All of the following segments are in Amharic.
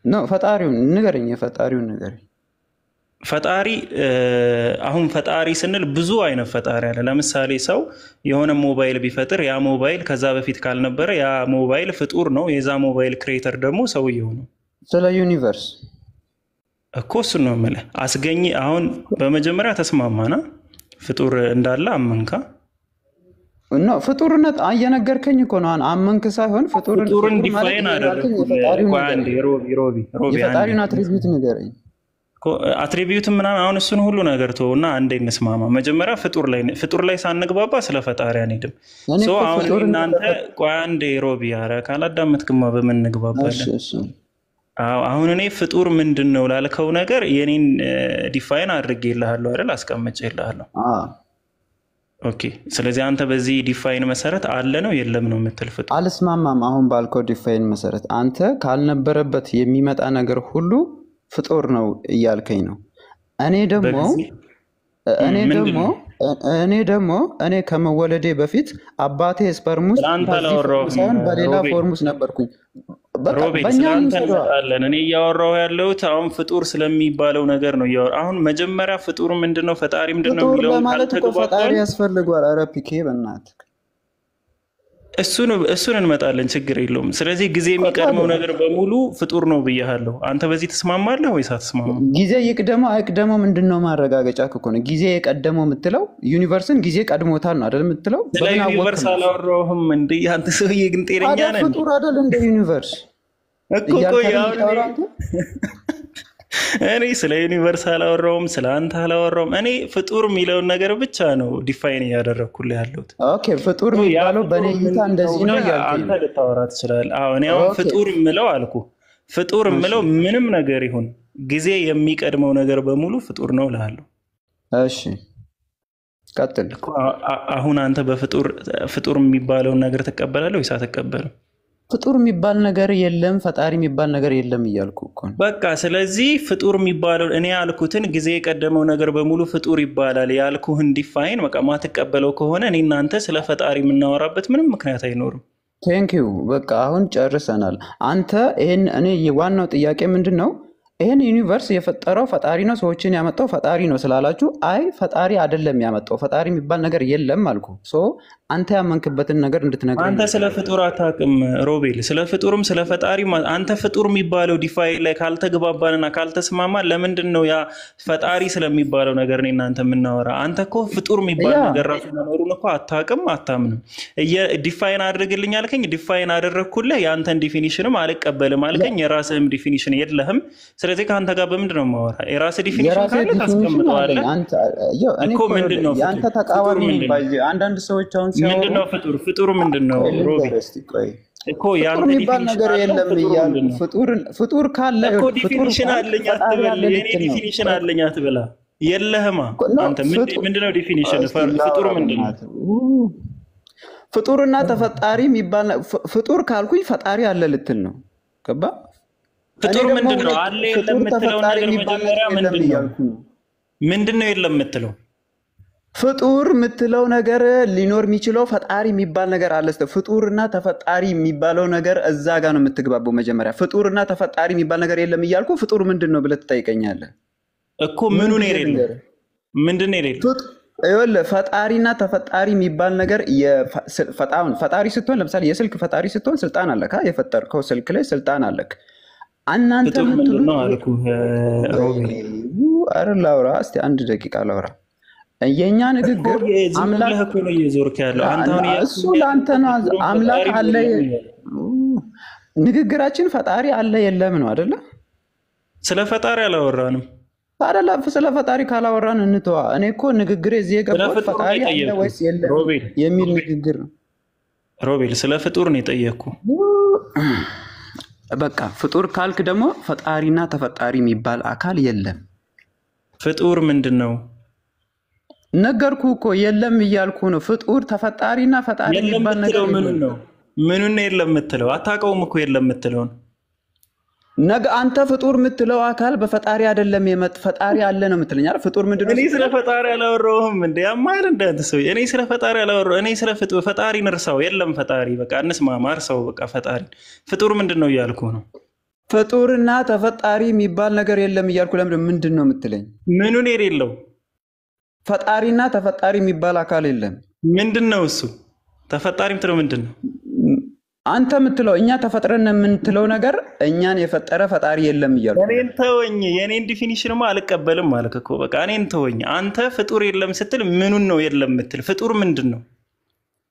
ነው ፈጣሪውን ንገረኝ፣ የፈጣሪውን ንገረኝ። ፈጣሪ አሁን ፈጣሪ ስንል ብዙ አይነት ፈጣሪ አለ። ለምሳሌ ሰው የሆነ ሞባይል ቢፈጥር ያ ሞባይል ከዛ በፊት ካልነበረ ያ ሞባይል ፍጡር ነው። የዛ ሞባይል ክሬተር ደግሞ ሰውየው ነው። ስለ ዩኒቨርስ እኮ እሱን ነው የምልህ። አስገኝ አሁን በመጀመሪያ ተስማማና ፍጡር እንዳለ አመንካ ነው። ፍጡርነት እየነገርከኝ እኮ ነው። አመንክ ሳይሆን ፍጡርን ዲፋይን አደረኩ። የፈጣሪውን አትሪቢዩት ንገረኝ። አትሪቢዩት ምናምን አሁን እሱን ሁሉ ነገር ተውና አንዴ እንስማማ። መጀመሪያ ፍጡር ላይ ሳንግባባ ስለ ፈጣሪ አንሄድም። አሁን እናንተ ቆይ አንዴ ሮቢ ያረ ካላዳመጥክማ በምን እንግባባለን? አሁን እኔ ፍጡር ምንድን ነው ላልከው ነገር የኔን ዲፋይን አድርጌልሃለሁ አይደል? አስቀምጬልሃለሁ። ኦኬ። ስለዚህ አንተ በዚህ ዲፋይን መሰረት አለ ነው የለም ነው የምትል ፍጡር አልስማማም። አሁን ባልከው ዲፋይን መሰረት አንተ ካልነበረበት የሚመጣ ነገር ሁሉ ፍጡር ነው እያልከኝ ነው። እኔ ከመወለዴ በፊት አባቴ ስፐርሙስ ሳይሆን በሌላ ፎርሙስ ነበርኩኝ። ሮቤል ስላንተ እንመጣለን። እኔ እያወራሁ ያለሁት አሁን ፍጡር ስለሚባለው ነገር ነው እያወራሁ። አሁን መጀመሪያ ፍጡር ምንድነው ፈጣሪ ምንድነው የሚለው ማለት እኮ ፈጣሪ ያስፈልጓል። ኧረ ፒኬ በእናትህ እሱን እንመጣለን፣ ችግር የለውም። ስለዚህ ጊዜ የሚቀድመው ነገር በሙሉ ፍጡር ነው ብያለሁ። አንተ በዚህ ተስማማለህ ወይስ አትስማማም? ጊዜ ይቅደመው አይቅደመው ምንድነው ማረጋገጫ እኮ ነው። ጊዜ የቀደመው የምትለው ዩኒቨርስን ጊዜ ቀድሞታል ነው አይደል የምትለው? ስለ ዩኒቨርስ አላወራሁም እንዴ አንተ ሰውዬ፣ ግን ጤነኛ ነህ? ፍጡር አይደል እንደ ዩኒቨርስ እኮ እኔ ስለ ዩኒቨርስ አላወራሁም፣ ስለ አንተ አላወራሁም። እኔ ፍጡር የሚለውን ነገር ብቻ ነው ዲፋይን እያደረግኩልህ ያለሁት። ኦኬ ፍጡር የሚባለው በእኔ እይታ እንደዚህ ነው እያልኩኝ አንተ ልታወራ ትችላለህ። እኔ አሁን ፍጡር የምለው አልኩ። ፍጡር የምለው ምንም ነገር ይሁን ጊዜ የሚቀድመው ነገር በሙሉ ፍጡር ነው እልሃለሁ። እሺ ቀጥል። አሁን አንተ ፍጡር የሚባለውን ነገር ትቀበላለህ ወይስ አትቀበልም? ፍጡር የሚባል ነገር የለም፣ ፈጣሪ የሚባል ነገር የለም እያልኩ እኮ ነው። በቃ ስለዚህ ፍጡር የሚባለው እኔ ያልኩትን ጊዜ የቀደመው ነገር በሙሉ ፍጡር ይባላል ያልኩህን ዲፋይን በቃ ማትቀበለው ከሆነ እኔ እናንተ ስለ ፈጣሪ የምናወራበት ምንም ምክንያት አይኖርም። ቴንኪው በቃ አሁን ጨርሰናል። አንተ እኔ ዋናው ጥያቄ ምንድን ነው? ይህን ዩኒቨርስ የፈጠረው ፈጣሪ ነው፣ ሰዎችን ያመጣው ፈጣሪ ነው ስላላችሁ፣ አይ ፈጣሪ አይደለም ያመጣው ፈጣሪ የሚባል ነገር የለም አልኩ። አንተ ያመንክበትን ነገር እንድትነግረኝ። አንተ ስለ ፍጡር አታውቅም ሮቤል። ስለ ፍጡርም ስለ ፈጣሪ አንተ ፍጡር የሚባለው ዲፋይን ላይ ካልተግባባንና ካልተስማማን ለምንድን ነው ያ ፈጣሪ ስለሚባለው ነገር እኔ እናንተ የምናወራ? አንተ እኮ ፍጡር የሚባል ነገር ራሱ መኖሩን እኮ አታውቅም፣ አታምንም። ዲፋይን አድርግልኝ አልከኝ፣ ዲፋይን አደረግኩልህ። የአንተን ዲፊኒሽንም አልቀበልም አልከኝ፣ የራስህም ዲፊኒሽን የለህም። ስለዚህ ከአንተ ጋር በምንድን ነው የማወራ? የራስህ ዲፊኒሽን ካለ ታስቀምጠዋለህ እኮ። ምንድን ነው አንተ ተቃዋሚ አንዳንድ ሰዎች አሁን ምንድነው ፍጡር ምንድነው ሮቤል? እኮ ያን የሚባል ነገር የለም እያሉ ፍጡር ካለ እኮ ዲፊኒሽን አለኝ አትበል። የኔ ዲፊኒሽን አለኝ አትበላ። የለህማ አንተ ምንድነው ዲፊኒሽን? ፍጡር ምንድነው? ፍጡርና ተፈጣሪ የሚባል ፍጡር ካልኩኝ ፈጣሪ አለ ልትል ነው። ገባ? ፍጡር ምንድነው? አለ የለም የምትለው ነገር መጀመሪያ ምንድነው የለም የምትለው? ፍጡር የምትለው ነገር ሊኖር የሚችለው ፈጣሪ የሚባል ነገር አለ። ፍጡርና ተፈጣሪ የሚባለው ነገር እዛ ጋር ነው የምትግባበው። መጀመሪያ ፍጡርና ተፈጣሪ የሚባል ነገር የለም እያልኩ ፍጡር ምንድን ነው ብለህ ትጠይቀኛለህ እኮ። ምኑን የሌለው ምንድን ነው የሌለው? ይኸውልህ ፈጣሪና ተፈጣሪ የሚባል ነገር ፈጣሪ ስትሆን፣ ለምሳሌ የስልክ ፈጣሪ ስትሆን ስልጣን አለክ። የፈጠርከው ስልክ ላይ ስልጣን አለክ። እናንተ ምንድን ነው አልኩህ ሮቤል። ኧረ ላውራ እስኪ አንድ ደቂቃ ላውራ። የኛ ንግግር አምላክ እኮ ነው እየዞርክ ያለው አንተ። አሁን እሱ ለአንተ ነው። አምላክ አለ ንግግራችን ፈጣሪ አለ የለም ነው አይደለ? ስለ ፈጣሪ አላወራንም አይደለ? ስለ ፈጣሪ ካላወራን እንተዋ። እኔ እኮ ንግግሬ እዚህ የገባው ፈጣሪ አለ ወይስ የለም የሚል ንግግር ነው ሮቤል። ስለ ፍጡር ነው የጠየቅኩ። በቃ ፍጡር ካልክ ደግሞ ፈጣሪና ተፈጣሪ የሚባል አካል የለም። ፍጡር ምንድን ነው? ነገርኩ እኮ የለም እያልኩ ነው። ፍጡር ተፈጣሪና ፈጣሪ የሚባል ነገር ነው። ምኑን የለም የምትለው? አታውቀውም እኮ የለም የምትለውን። አንተ ፍጡር የምትለው አካል በፈጣሪ አይደለም ፈጣሪ አለ ነው የምትለኝ አይደል? ፍጡር ምንድን ነው? እኔ ስለ ፈጣሪ አላወራሁም እንዴ ያማል እንዳንተ ሰው። እኔ ስለ ፈጣሪ አላወራሁም። እኔ ስለ ፈጣሪን እርሳው። የለም ፈጣሪ በቃ እንስማማ፣ እርሳው በቃ ፈጣሪ። ፍጡር ምንድን ነው እያልኩ ነው። ፍጡርና ተፈጣሪ የሚባል ነገር የለም እያልኩ ምንድን ነው የምትለኝ? ምኑን የሌለው? ፈጣሪና ተፈጣሪ የሚባል አካል የለም። ምንድን ነው እሱ? ተፈጣሪ የምትለው ምንድን ነው? አንተ የምትለው እኛ ተፈጥረን የምንትለው ነገር እኛን የፈጠረ ፈጣሪ የለም እያልኩ። እኔን ተወኝ። የኔን ዲፊኒሽንማ አልቀበልም ማለት እኮ በቃ እኔን ተወኝ። አንተ ፍጡር የለም ስትል ምኑን ነው የለም የምትል? ፍጡር ምንድን ነው?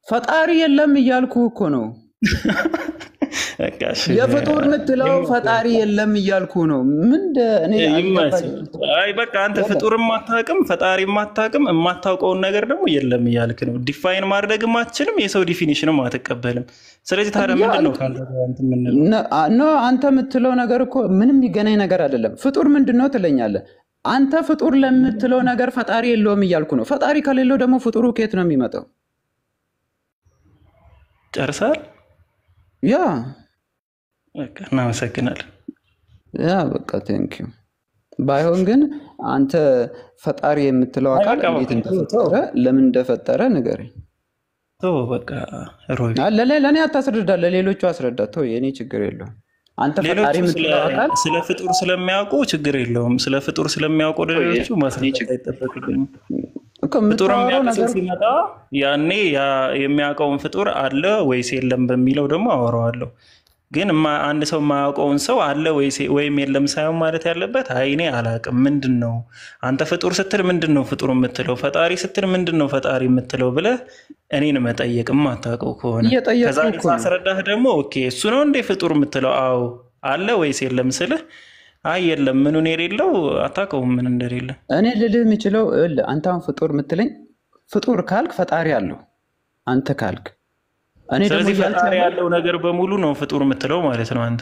ፈጣሪ የለም እያልኩ እኮ ነው። የፍጡር የምትለው ፈጣሪ የለም እያልኩ ነው። አይ በቃ አንተ ፍጡር የማታውቅም ፈጣሪ የማታውቅም የማታውቀውን ነገር ደግሞ የለም እያልክ ነው። ዲፋይን ማድረግም አትችልም፣ የሰው ዲፊኒሽንም አትቀበልም። ስለዚህ ታዲያ ምንድን ነው አንተ የምትለው ነገር? እኮ ምንም የሚገናኝ ነገር አይደለም። ፍጡር ምንድን ነው ትለኛለህ አንተ። ፍጡር ለምትለው ነገር ፈጣሪ የለውም እያልኩ ነው። ፈጣሪ ከሌለው ደግሞ ፍጡሩ ከየት ነው የሚመጣው? ጨርሳል? ያ በቃ እናመሰግናለን። ያ በቃ ቴንኪው። ባይሆን ግን አንተ ፈጣሪ የምትለው አካል እንዴት እንደፈጠረ ለምን እንደፈጠረ ንገረኝ። በቃ ሮቢ ለእኔ አታስረዳ፣ ለሌሎቹ አስረዳ። የኔ ችግር የለውም። አንተ ፈጣሪ የምትለው አካል ስለ ፍጡር ስለሚያውቁ ችግር የለውም። ስለ ፍጡር ስለሚያውቁ ለሌሎቹ ማስረዳት አይጠበቅብኝም። ፍጡር የሚያውቅ ሲመጣ ያኔ የሚያውቀውን ፍጡር አለ ወይስ የለም በሚለው ደግሞ አወራዋለሁ። ግን አንድ ሰው የማያውቀውን ሰው አለ ወይም የለም ሳይሆን ማለት ያለበት አይ እኔ አላውቅም ምንድን ነው አንተ ፍጡር ስትል ምንድን ነው ፍጡር የምትለው፣ ፈጣሪ ስትል ምንድን ነው ፈጣሪ የምትለው ብለህ እኔን መጠየቅ የማታውቀው ከሆነ ከዛ ሳስረዳህ ደግሞ ኦኬ እሱ ነው እንዴ ፍጡር የምትለው? አዎ አለ ወይስ የለም ስልህ አይ የለም ምኑን የሌለው አታውቀውም ምን እንደሌለ። እኔ ልልህ የምችለው አንተ አሁን ፍጡር የምትለኝ ፍጡር ካልክ ፈጣሪ አለው አንተ ካልክ እኔ ደግሞ ፈጣሪ ያለው ነገር በሙሉ ነው ፍጡር የምትለው ማለት ነው አንተ።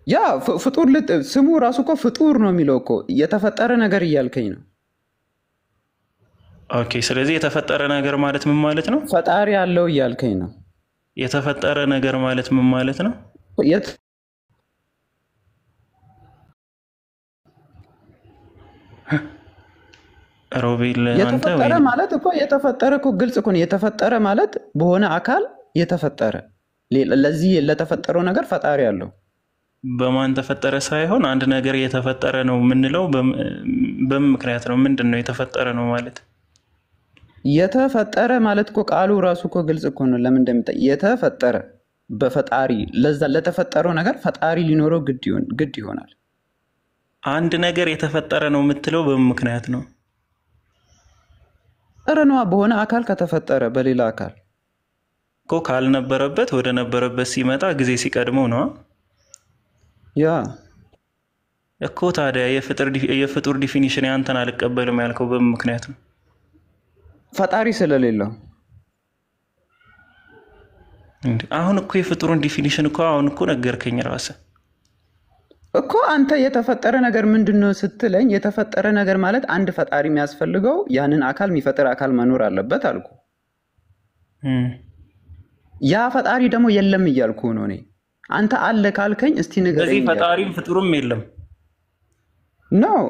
ያ ፍጡር ስሙ ራሱ እኮ ፍጡር ነው የሚለው እኮ የተፈጠረ ነገር እያልከኝ ነው። ኦኬ ስለዚህ የተፈጠረ ነገር ማለት ምን ማለት ነው? ፈጣሪ ያለው እያልከኝ ነው። የተፈጠረ ነገር ማለት ምን ማለት ነው? ሮቤል የተፈጠረ ማለት እኮ የተፈጠረ እኮ ግልጽ እኮ ነው። የተፈጠረ ማለት በሆነ አካል የተፈጠረ ለዚህ ለተፈጠረው ነገር ፈጣሪ ያለው በማን ተፈጠረ ሳይሆን አንድ ነገር የተፈጠረ ነው የምንለው በምን ምክንያት ነው? ምንድን ነው የተፈጠረ ነው ማለት? የተፈጠረ ማለት እኮ ቃሉ ራሱ እኮ ግልጽ እኮ ነው። ለምን እንደሚጠ የተፈጠረ በፈጣሪ ለዛ ለተፈጠረው ነገር ፈጣሪ ሊኖረው ግድ ይሆናል። አንድ ነገር የተፈጠረ ነው የምትለው በምን ምክንያት ነው? ጠረኗ በሆነ አካል ከተፈጠረ በሌላ አካል እኮ ካልነበረበት ወደ ነበረበት ሲመጣ ጊዜ ሲቀድመው ነው። ያ እኮ ታዲያ የፍጡር ዲፊኒሽን ያንተን አልቀበልም ያልከው በምን ምክንያት ነው? ፈጣሪ ስለሌለው። አሁን እኮ የፍጡሩን ዲፊኒሽን እኮ አሁን እኮ ነገርከኝ ራስህ እኮ። አንተ የተፈጠረ ነገር ምንድን ነው ስትለኝ የተፈጠረ ነገር ማለት አንድ ፈጣሪ የሚያስፈልገው ያንን አካል የሚፈጥር አካል መኖር አለበት አልኩ። ያ ፈጣሪ ደግሞ የለም እያልኩ ነው እኔ። አንተ አለ ካልከኝ እስቲ ንገረኝ። ስለዚህ ፈጣሪም ፍጡሩም የለም ነው።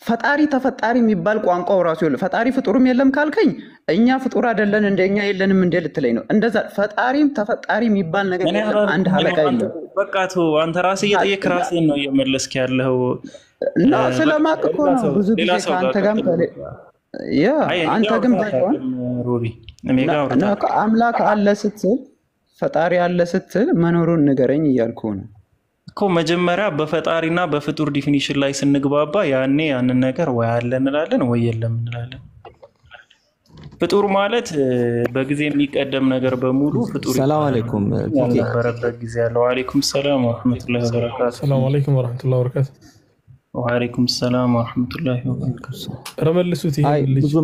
ፈጣሪ ተፈጣሪ የሚባል ቋንቋው ራሱ የለም። ፈጣሪ ፍጡሩም የለም ካልከኝ እኛ ፍጡር አይደለን እንደኛ የለንም እንደ ልትለኝ ነው። እንደዛ ፈጣሪም ተፈጣሪ የሚባል ነገር አንድ ሀለቃ የለም። በቃ ተው አንተ ራስህ እየጠየቅህ ራስህን ነው እየመለስክ ያለው። እና ስለማቅ እኮ ነው ብዙ ጊዜ ከአንተ ጋርም ያ አንተ ግን ባይሆን ሮቢ አምላክ አለ ስትል ፈጣሪ አለ ስትል መኖሩን ንገረኝ እያልኩ ነው እኮ። መጀመሪያ በፈጣሪና በፍጡር ዲፊኒሽን ላይ ስንግባባ ያኔ ያንን ነገር ወይ አለ እንላለን ወይ የለም እንላለን። ፍጡር ማለት በጊዜ የሚቀደም ነገር በሙሉ ፍጡር። ሰላም አለይኩም ነበረበት ጊዜ ያለው። ወአለይኩም ሰላም ወራህመቱላሂ ወበረካቱ። ሰላም አለይኩም ወራህመቱላሂ ወበረካቱ። ወአለይኩም ሰላም ወራህመቱላሂ ወበረካቱ። ረመልሱት ይልጅ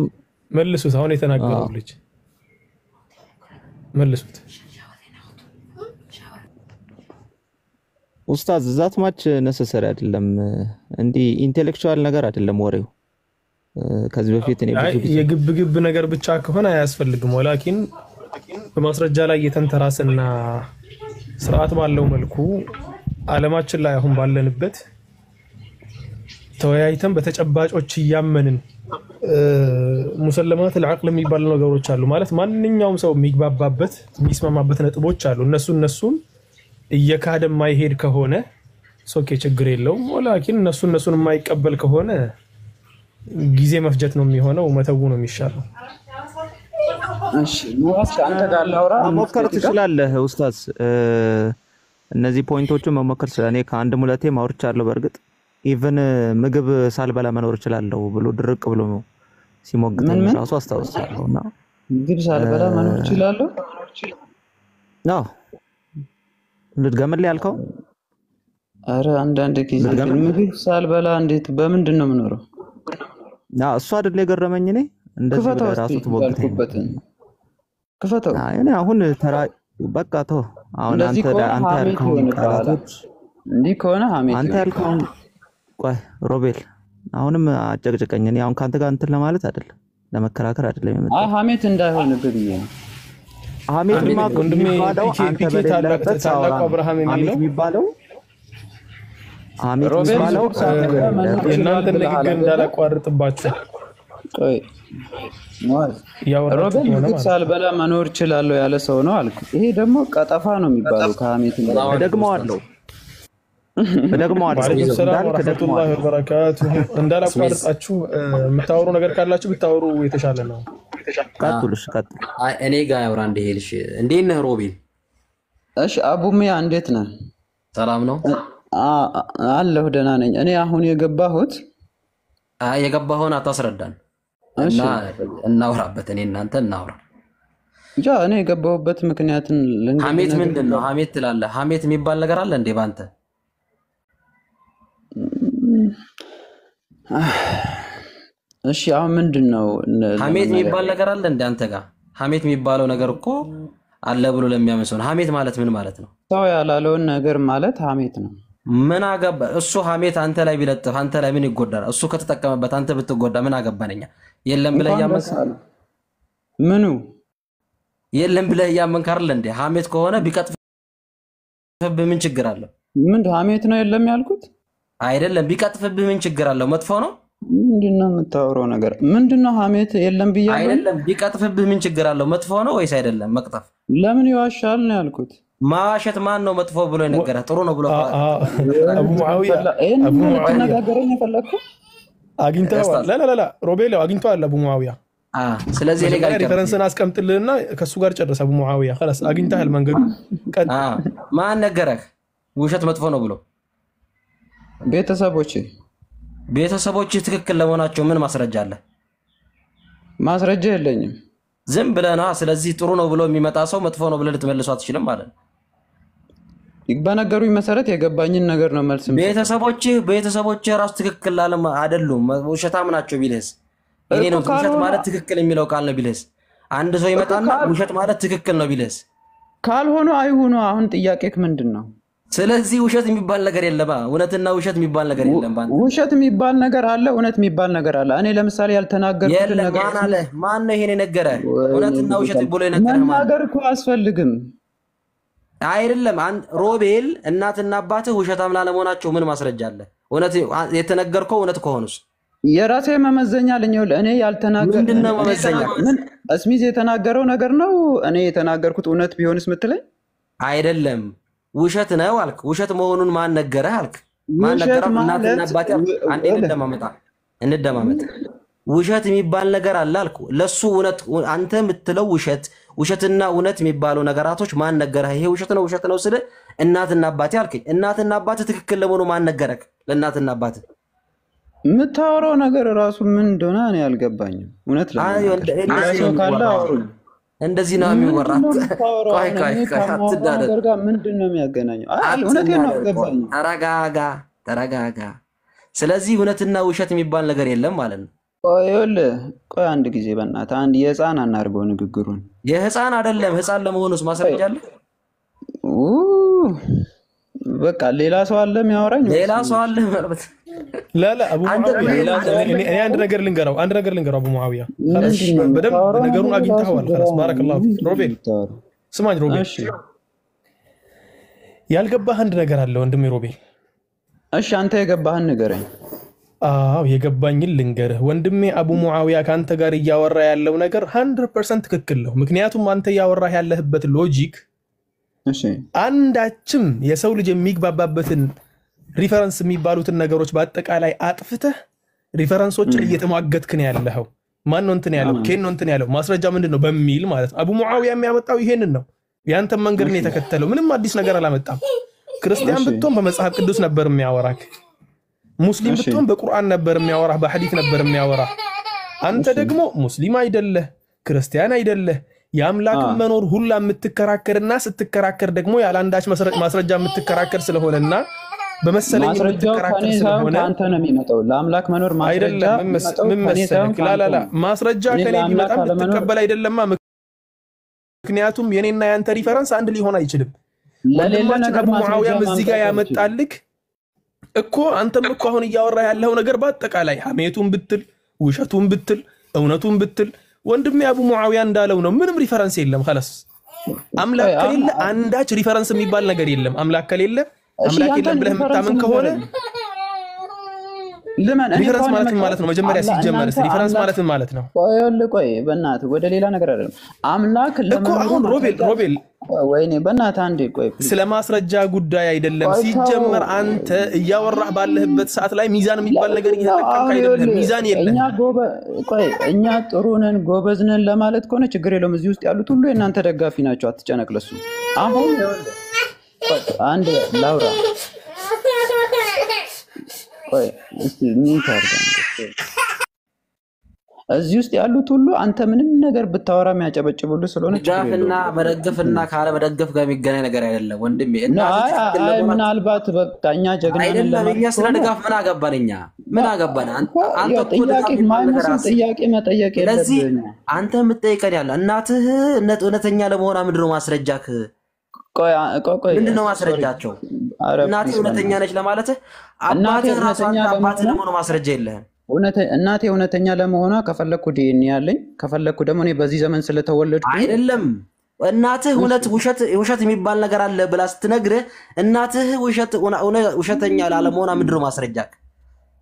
መልሱት። አሁን የተናገረው ልጅ መልሱት። ኡስታዝ ዛት ማች ነሰሰሪ አይደለም እንዲህ ኢንቴሌክቹዋል ነገር አይደለም ወሬው። ከዚህ በፊት እኔ ብዙ ጊዜ የግብግብ ነገር ብቻ ከሆነ አያስፈልግም። ወላኪን በማስረጃ ላይ የተንተራሰና ስርዓት ባለው መልኩ ዓለማችን ላይ አሁን ባለንበት ተወያይተን በተጨባጮች እያመንን ሙሰለማት العقل የሚባሉ ነገሮች አሉ። ማለት ማንኛውም ሰው የሚግባባበት የሚስማማበት ነጥቦች አሉ። እነሱን እየካደ ማይሄድ ከሆነ ኦኬ ችግር የለውም። ወላኪን እነሱን የማይቀበል ከሆነ ጊዜ መፍጀት ነው የሚሆነው፣ መተው ነው የሚሻለው። እሺ ሙአዝ አንተ ጋር ላውራ መሞከር ትችላለህ ኡስታዝ። እነዚህ ፖይንቶቹን መሞከር ስለ እኔ ከአንድም ሁለቴ ማውርቻለሁ። በእርግጥ ኢቭን ምግብ ሳልበላ መኖር እችላለሁ ብሎ ድርቅ ብሎ ሲሞግተኝ ራሱ አስታውሳለሁና ምግብ ሳልበላ መኖር እችላለሁ ነው ልድገምልህ ያልከው? አረ አንዳንድ ጊዜ ምግብ ሳልበላ እንዴት በምንድን ነው የምኖረው? እሱ አይደል የገረመኝ። እኔ እንደዚህ ራሱ ትሞግተኝ ክፈተው። እኔ አሁን ተራ በቃ ተው። አሁን አንተ ያልከውን ቃላቶች እንዲህ ከሆነ ሐሜት አንተ ያልከውን ቆይ ሮቤል አሁንም አጨቅጭቀኝ። እኔ አሁን ካንተ ጋር እንትን ለማለት አይደለም ለመከራከር አይደለም የመጣው። አይ ሐሜት እንዳይሆንብህ ብዬ ነው። ሐሜት ወንድሜ አንተ በሌለበት ታላቁ አብርሃም የሚባለው ሐሜት የሚባለው የእናንተ ንግግር እንዳላቋርጥባችሁ ቆይ ሮቤል ምግብ ሳልበላ መኖር እችላለሁ ያለ ሰው ነው አልኩ። ይሄ ደግሞ ቀጠፋ ነው የሚባለው ከሐሜት ደግመዋለሁ። ሰላም ወራህመቱላሂ ወበረካቱሁ። እንዳላቋርጣችሁ የምታወሩ ነገር ካላችሁ ብታወሩ የተሻለ ነው። ቀጥሉሽ ቀጥሉ። እኔ ጋር ያውራ እንደሄልሽ እንዴት ነህ ሮቤል? እሺ አቡሚያ እንዴት ነህ? ሰላም ነው አለሁ ደህና ነኝ። እኔ አሁን የገባኸውን አታስረዳን እና እናውራበት። እኔ እናንተ እናውራ። እኔ የገባሁበት ምክንያትን ሐሜት ምንድን ነው? ሐሜት ትላለህ። ሐሜት የሚባል ነገር አለ እንዴ ባንተ? እሺ አሁን ምንድነው ሐሜት የሚባል ነገር አለ እንዴ አንተ ጋር? ሐሜት የሚባለው ነገር እኮ አለ ብሎ ለሚያመሰው ሐሜት ማለት ምን ማለት ነው? ሰው ያላለውን ነገር ማለት ሐሜት ነው። ምን አገባ እሱ? ሐሜት አንተ ላይ ቢለጥፍ አንተ ላይ ምን ይጎዳል? እሱ ከተጠቀመበት አንተ ብትጎዳ ምን አገባነኛ? የለም ብለህ ያመንክ ምኑ የለም ብለህ ያመንክ አይደል እንዴ? ሐሜት ከሆነ ቢቀጥፍብህ ምን ችግር አለው? ምን ሐሜት ነው የለም ያልኩት አይደለም። ቢቀጥፍብህ ምን ችግር አለው? መጥፎ ነው? ምንድነው የምታወራው ነገር? ምንድነው ሐሜት የለም ብያለሁ አይደለም። ቢቀጥፍብህ ምን ችግር አለው? መጥፎ ነው ወይስ አይደለም? መቅጠፍ ለምን ይዋሻል ነው ያልኩት። ማዋሸት ማን ነው መጥፎ ብሎ የነገረህ? ጥሩ ነው ብሎ አቡ ሙአዊያ ተነጋገረኝ የፈለኩ አግኝተዋል። ላ ሮቤል አግኝተዋል አቡ ሙአዊያ። ስለዚህ እኔ ጋር ሪፈረንስን አስቀምጥልህና ከሱ ጋር ጨርስ። አቡ ሙአዊያ خلاص አግኝተሃል መንገዱ። ማን ነገረህ ውሸት መጥፎ ነው ብሎ? ቤተሰቦቼ ትክክል ለመሆናቸው ምን ማስረጃ አለ? ማስረጃ የለኝም። ዝም ብለህ ነው። ስለዚህ ጥሩ ነው ብሎ የሚመጣ ሰው መጥፎ ነው ብለህ ልትመልሰው አትችልም ማለት ነው። በነገሩኝ መሰረት የገባኝን ነገር ነው መልስ። ቤተሰቦቼ ራሱ ትክክል አይደሉም ውሸታም ናቸው ቢልህስ? እኔ ነው ውሸት ማለት ትክክል የሚለው ቃል ነው ቢልህስ? አንድ ሰው ይመጣና ውሸት ማለት ትክክል ነው ቢልህስ? ካልሆነ አይሁኑ። አሁን ጥያቄክ ምንድን ነው? ስለዚህ ውሸት የሚባል ነገር የለም። እውነትና ውሸት የሚባል ነገር የለም። ውሸት የሚባል ነገር አለ፣ እውነት የሚባል ነገር አለ። እኔ ለምሳሌ ያልተናገርኩት ነገር ማን ነው ይሄን የነገረህ? እውነትና ውሸት ብሎ የነገረህ መናገር እኮ አያስፈልግም አይደለም። ሮቤል እናትና አባትህ ውሸታም ላለመሆናቸው ምን ማስረጃ አለ? እውነት የተነገርከው እውነት ከሆኑስ? የራሴ መመዘኛ ልኝል። እኔ ያልተናገርኩት ምንድነው መመዘኛ? ምን እስሚዝ የተናገረው ነገር ነው እኔ የተናገርኩት እውነት ቢሆንስ ምትለኝ? አይደለም ውሸት ነው አልክ። ውሸት መሆኑን ማን ነገረህ አልክ? ማን ነገረህ? እናትና አባትህ። አንዴ እንደማመጥ ውሸት የሚባል ነገር አለ አልኩ። ለሱ እውነት አንተ የምትለው ውሸትና እውነት የሚባሉ ነገራቶች ማን ነገረህ? ይሄ ውሸት ነው ስለ እናትና አባትህ አልከኝ። እናትና አባትህ ትክክል ለመሆኑ ማን ነገረህ? ለእናትና አባትህ የምታወራው ነገር ራሱ ምን እንደሆነ እኔ አልገባኝም። እውነት ለምን ካለ አውሩኝ። እንደዚህ ነው የሚወራት። ቆይ አትዳደር። ምንድን ነው የሚያገናኘው? እውነቴን ነው አልገባኝም። ተረጋጋ። ስለዚህ እውነትና ውሸት የሚባል ነገር የለም ማለት ነው። ቆይ አንድ ጊዜ በእናትህ አንድ የህፃን አናርገው ንግግሩን። የህፃን አይደለም። ህፃን ለመሆኑስ ማስረጃ አለ? በቃ ሌላ ሰው አለ የሚያወራኝ። ሌላ ሰው አለ ማለት لا አቡ ሙአዊያ እኔ አንድ ነገር ልንገረው አቡ ሙአዊያ በደንብ ነገሩን አግኝተዋል። خلاص ባረከላሁ ፊክ ሮቤል። ስማኝ ሮቤል፣ ያልገባህ አንድ ነገር አለ ወንድሜ ሮቤል። እሺ አንተ የገባህን ንገረኝ። የገባኝን ልንገርህ ወንድሜ አቡ ሙአዊያ። ካንተ ጋር እያወራ ያለው ነገር 100% ትክክል ነው። ምክንያቱም አንተ እያወራህ ያለህበት ሎጂክ አንዳችም የሰው ልጅ የሚግባባበትን ሪፈረንስ የሚባሉትን ነገሮች በአጠቃላይ አጥፍተህ ሪፈረንሶችን እየተሟገትክ ነው ያለኸው። ማን ነው እንትን ያለው? ኬን ነው እንትን ያለው? ማስረጃ ምንድነው በሚል ማለት ነው። አቡ ሙዓዊያ የሚያመጣው ይሄንን ነው። ያንተን መንገድ ነው የተከተለው። ምንም አዲስ ነገር አላመጣም። ክርስቲያን ብትሆን በመጽሐፍ ቅዱስ ነበር የሚያወራክ። ሙስሊም ብትሆን በቁርአን ነበር የሚያወራህ፣ በሐዲስ ነበር የሚያወራህ። አንተ ደግሞ ሙስሊም አይደለህ፣ ክርስቲያን አይደለህ። የአምላክ መኖር ሁላ የምትከራከርና ስትከራከር ደግሞ ያለ አንዳች ማስረጃ የምትከራከር ስለሆነና በመሰለኝ የምትከራከር ስለሆነ አንተ ነው የሚመጣው። ለአምላክ መኖር ማስረጃ ምን መሰለክ? ላላላ ማስረጃ ከኔ ቢመጣ ልትቀበል አይደለማ። ምክንያቱም የኔና ያንተ ሪፈረንስ አንድ ሊሆን አይችልም። ለሌላ ነገር አቡ ሙዓዊያም እዚህ ጋር ያመጣልክ እኮ አንተም እኮ አሁን እያወራ ያለው ነገር በአጠቃላይ ሐሜቱን ብትል ውሸቱን ብትል እውነቱን ብትል ወንድሜ አቡ ሙዓዊያ እንዳለው ነው። ምንም ሪፈረንስ የለም። خلاص አምላክ ከሌለ አንዳች ሪፈረንስ የሚባል ነገር የለም። አምላክ ከሌለ አምላክ የለም ብለህ የምታምን ከሆነ ለምን ሪፈረንስ ማለት ነው? መጀመሪያ ሲጀመር ሪፈረንስ ማለት ነው። ቆይ በእናትህ ወደ ሌላ ነገር አይደለም። አምላክ እኮ አሁን ሮቤል ወይኔ በእናትህ አንዴ ቆይ፣ ስለ ማስረጃ ጉዳይ አይደለም። ሲጀመር አንተ እያወራህ ባለህበት ሰዓት ላይ ሚዛን የሚባል ነገር እየተጠቀምክ አይደለም። ሚዛን የለም። እኛ ጥሩ ነን ጎበዝ ነን ለማለት ከሆነ ችግር የለውም። እዚህ ውስጥ ያሉት ሁሉ የእናንተ ደጋፊ ናቸው። አትጨነቅ ለሱ። አሁን አንድ ላውራ ቆይ እስቲ ሚታርጋ እዚህ ውስጥ ያሉት ሁሉ አንተ ምንም ነገር ብታወራ የሚያጨበጭቡልህ ስለሆነ ጃፍና መደገፍና ካለ መደገፍ ጋር የሚገናኝ ነገር አይደለም ወንድሜ። ምናልባት በቃ እኛ ጀግና አይደለም። እኛ ስለ ድጋፍ ምን አገባን? እኛ ምን አገባን? አንተ እኮ ጥያቄ መጠየቅ የለብህም። አንተ የምትጠይቀን ያለ እናትህ እውነተኛ ለመሆኗ ምንድን ነው ማስረጃክ? ምንድን ነው ማስረጃቸው? እናትህ እውነተኛ ነች ለማለትህ አባትህ ለመሆኑ ማስረጃ የለህም። እናቴ እውነተኛ ለመሆኗ ከፈለኩ ዲኤንኤ ያለኝ ከፈለኩ ደግሞ እኔ በዚህ ዘመን ስለተወለድኩ አይደለም። እናትህ ውሸት የሚባል ነገር አለ ብላ ስትነግርህ እናትህ ውሸተኛ ላለመሆኗ ምንድን ነው ማስረጃክ?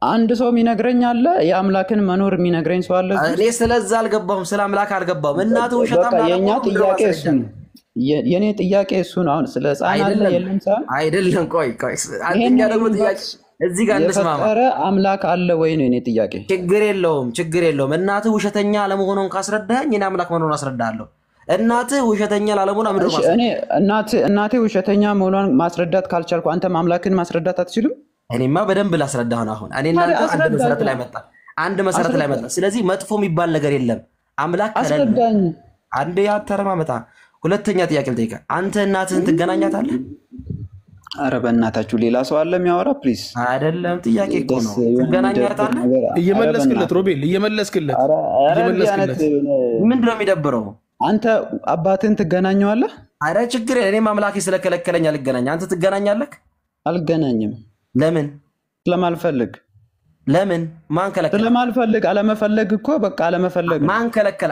አንድ ሰው የሚነግረኝ አለ፣ የአምላክን መኖር የሚነግረኝ ሰው አለ። እኔ ስለዛ አልገባሁም፣ ስለ አምላክ አልገባሁም። እናትህ ውሸታም የኛ ጥያቄ እሱ ነው። የኔ ጥያቄ እሱ ነው። አሁን ስለ ሕፃን አለ የለም ሰው አይደለም። ቆይ አንተኛ ደግሞ ጥያቄ እዚህ ጋር እንስማማ። የፈጠረ አምላክ አለ ወይ ነው የኔ ጥያቄ። ችግር የለውም። እናትህ ውሸተኛ ለመሆኑን ካስረዳኸኝ እኔ አምላክ መሆኑን አስረዳለሁ። እናትህ ውሸተኛ ላለመሆኗ ምንድን ነው ማስረዳት? እናቴ ውሸተኛ መሆኗን ማስረዳት ካልቻልኩ አንተ አምላክን ማስረዳት አትችልም? እኔማ በደንብ ላስረዳህ ነው። አሁን እኔ እናንተ አንድ መሰረት ላይ መጣ። ስለዚህ መጥፎ የሚባል ነገር የለም። አምላክ ከሌለ አንዴ ያተረማመጣ። ሁለተኛ ጥያቄ ልጠይቅህ። አንተ እናትህን ትገናኛታለህ? ኧረ በእናታችሁ ሌላ ሰው አለ የሚያወራ ፕሊዝ። አይደለም ጥያቄ እኮ ነው። ትገናኛታለህ? እየመለስክለት ሮቤል፣ እየመለስክለት ምንድን ነው የሚደብረው? አንተ አባትህን ትገናኘዋለህ? ኧረ ችግር እኔም አምላኬ ስለከለከለኝ አልገናኝ። አንተ ትገናኛለህ? አልገናኝም። ለምን? ስለማልፈልግ። ለምን? ማን ከለከለ? ስለማልፈልግ። አለመፈለግ እኮ በቃ አለመፈለግ። ማን ከለከለ?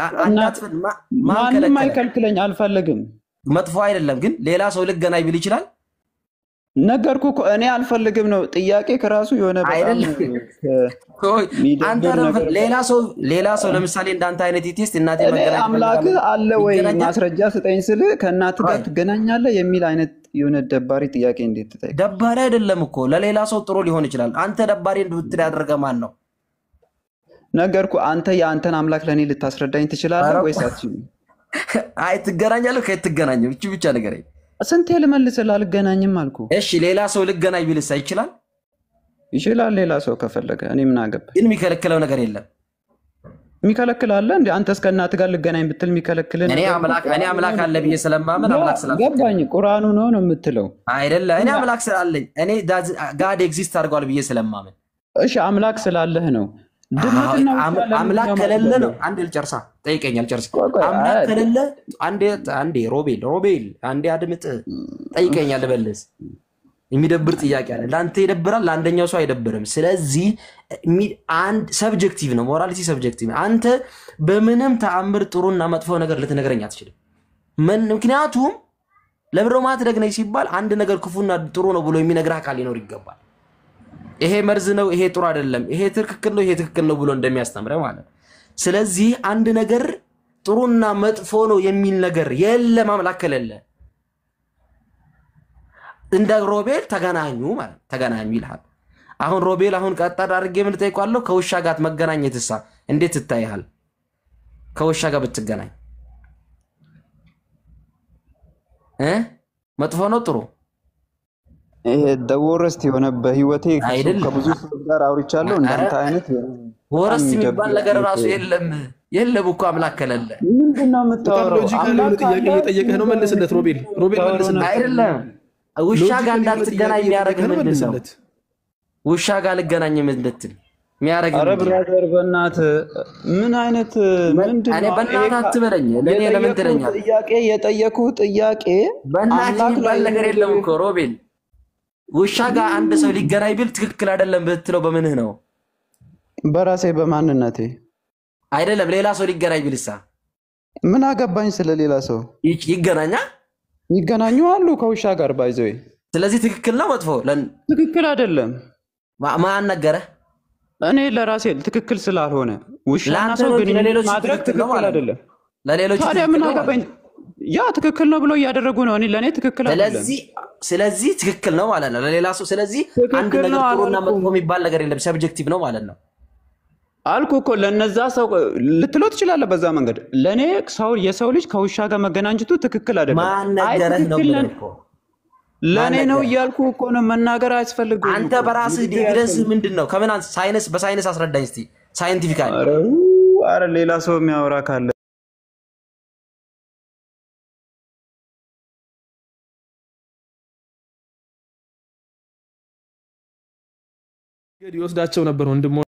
ማንም አይከልክለኝ፣ አልፈልግም። መጥፎ አይደለም ግን ሌላ ሰው ልገናኝ ቢል ይችላል። ነገርኩ እኮ እኔ አልፈልግም ነው ጥያቄ ከራሱ የሆነ በጣም ሌላ ሰው ለምሳሌ እንዳንተ አይነት ቴስት እናቴ መገናኘት አምላክ አለ ወይ ማስረጃ ስጠኝ ስል ከእናት ጋር ትገናኛለህ የሚል አይነት የሆነ ደባሪ ጥያቄ እንዴት ትጠይቅ? ደባሪ አይደለም እኮ ለሌላ ሰው ጥሩ ሊሆን ይችላል። አንተ ደባሪ እንድትል ያደረገ ማን ነው? ነገርኩ አንተ የአንተን አምላክ ለኔ ልታስረዳኝ ትችላለህ ወይስ አትችልም? አይ ትገናኛለህ ከትገናኘው እቺ ብቻ ነገር ስንቴ ልመልስልህ? አልገናኝም አልኩ። እሺ ሌላ ሰው ልገናኝ ቢልስ አይችላል? ይችላል ሌላ ሰው ከፈለገ። እኔ ምን አገባኝ? ግን የሚከለክለው ነገር የለም። የሚከለክል አለ እንዴ? አንተ እስከ እናትህ ጋር ልገናኝ ብትል የሚከለክል እኔ አምላክ አለ ብዬ ስለማመን አምላክ ስላለ ገባኝ። ቁርአኑ ነው የምትለው አይደለ? እኔ አምላክ ስላለኝ እኔ ጋድ ኤግዚስት አድርጓል ብዬ ስለማመን። እሺ አምላክ ስላለህ ነው። አምላክ ከሌለ ነው። አንዴ ልጨርሳ ጠይቀኝ፣ አልጨርስ። አምላክ ከሌለ አንዴ ሮቤል አንዴ አድምጥ፣ ጠይቀኝ ልበልስ። የሚደብር ጥያቄ አለ። ለአንተ ይደብራል፣ ለአንደኛው ሰው አይደብርም። ስለዚህ አንድ ሰብጀክቲቭ ነው፣ ሞራሊቲ ሰብጀክቲቭ። አንተ በምንም ተአምር ጥሩና መጥፎ ነገር ልትነግረኝ አትችልም። ምክንያቱም ለብሮ ማድረግ ነው ሲባል አንድ ነገር ክፉና ጥሩ ነው ብሎ የሚነግርህ አካል ሊኖር ይገባል። ይሄ መርዝ ነው፣ ይሄ ጥሩ አይደለም፣ ይሄ ትክክል ነው፣ ይሄ ትክክል ነው ብሎ እንደሚያስተምረው ማለት። ስለዚህ አንድ ነገር ጥሩና መጥፎ ነው የሚል ነገር የለም አምላክ ከሌለ። እንደ ሮቤል ተገናኙ ማለት ተገናኙ ይልሃል። አሁን ሮቤል አሁን ቀጣ አድርጌ ምን ጠይቋለሁ? ከውሻ ጋር መገናኘትሳ እንዴት ይታያል? ከውሻ ጋር ብትገናኝ መጥፎ ነው ጥሩ? ይሄ ደወረስት የሆነ በህይወቴ ከብዙ ሰው ጋር አውርቻለሁ። እንዳንተ አይነት ወረስት የሚባል ነገር ራሱ የለም እኮ አምላክ ከሌለ ምንድነው የምታወራው? ሎጂካሊ ጥያቄ እየጠየቀህ ነው። መልስለት ሮቤል መልስለት። አይደለም ውሻ ጋር እንዳትገናኝ የሚያደርግህ ምንድነው? ውሻ ጋር ልገናኝ እንድትል የሚያደርግህ ኧረ ብራዘር በእናትህ ምን አይነት ምንድነው? እኔ በእናትህ አትበለኝ። ለኔ ለምን ትለኛለህ? ጥያቄ የጠየኩህ ጥያቄ በእናትህ የሚባል ነገር የለም እኮ ሮቤል። ውሻ ጋር አንድ ሰው ሊገናኝ ቢል ትክክል አይደለም ብትለው በምንህ ነው? በራሴ በማንነቴ አይደለም። ሌላ ሰው ሊገናኝ ቢልሳ ምን አገባኝ ስለሌላ ሰው? ይገናኙ አሉ ከውሻ ጋር ባይዘው። ስለዚህ ትክክል ነው መጥፎ? ትክክል አይደለም። ማን ነገረ? እኔ ለራሴ ትክክል ስላልሆነ ውሻና ሰው ግን ማድረግ ትክክል አይደለም። ለሌሎች ታዲያ ምን አገባኝ? ያ ትክክል ነው ብሎ እያደረጉ ነው። እኔ ለኔ ትክክል አይደለም። ስለዚህ ትክክል ነው ማለት ነው ለሌላ ሰው። ስለዚህ አንድ ነገር ጥሩና መጥፎ የሚባል ነገር የለም፣ ሰብጀክቲቭ ነው ማለት ነው አልኩ እኮ። ለነዛ ሰው ልትለው ትችላለህ በዛ መንገድ። ለኔ ሰው የሰው ልጅ ከውሻ ጋር መገናኘቱ ትክክል አይደለም። ማን ነገረህ ነው እኮ? ለኔ ነው እያልኩ እኮ ነው። መናገር አያስፈልግም። አንተ በራስህ ዲቪደንስ ምንድነው? ከምን ሳይንስ በሳይንስ አስረዳኝ እስቲ ሳይንቲፊካሊ። አረ ሌላ ሰው የሚያወራ ካለ ይወስዳቸው ነበር ወንድሞቻችንም።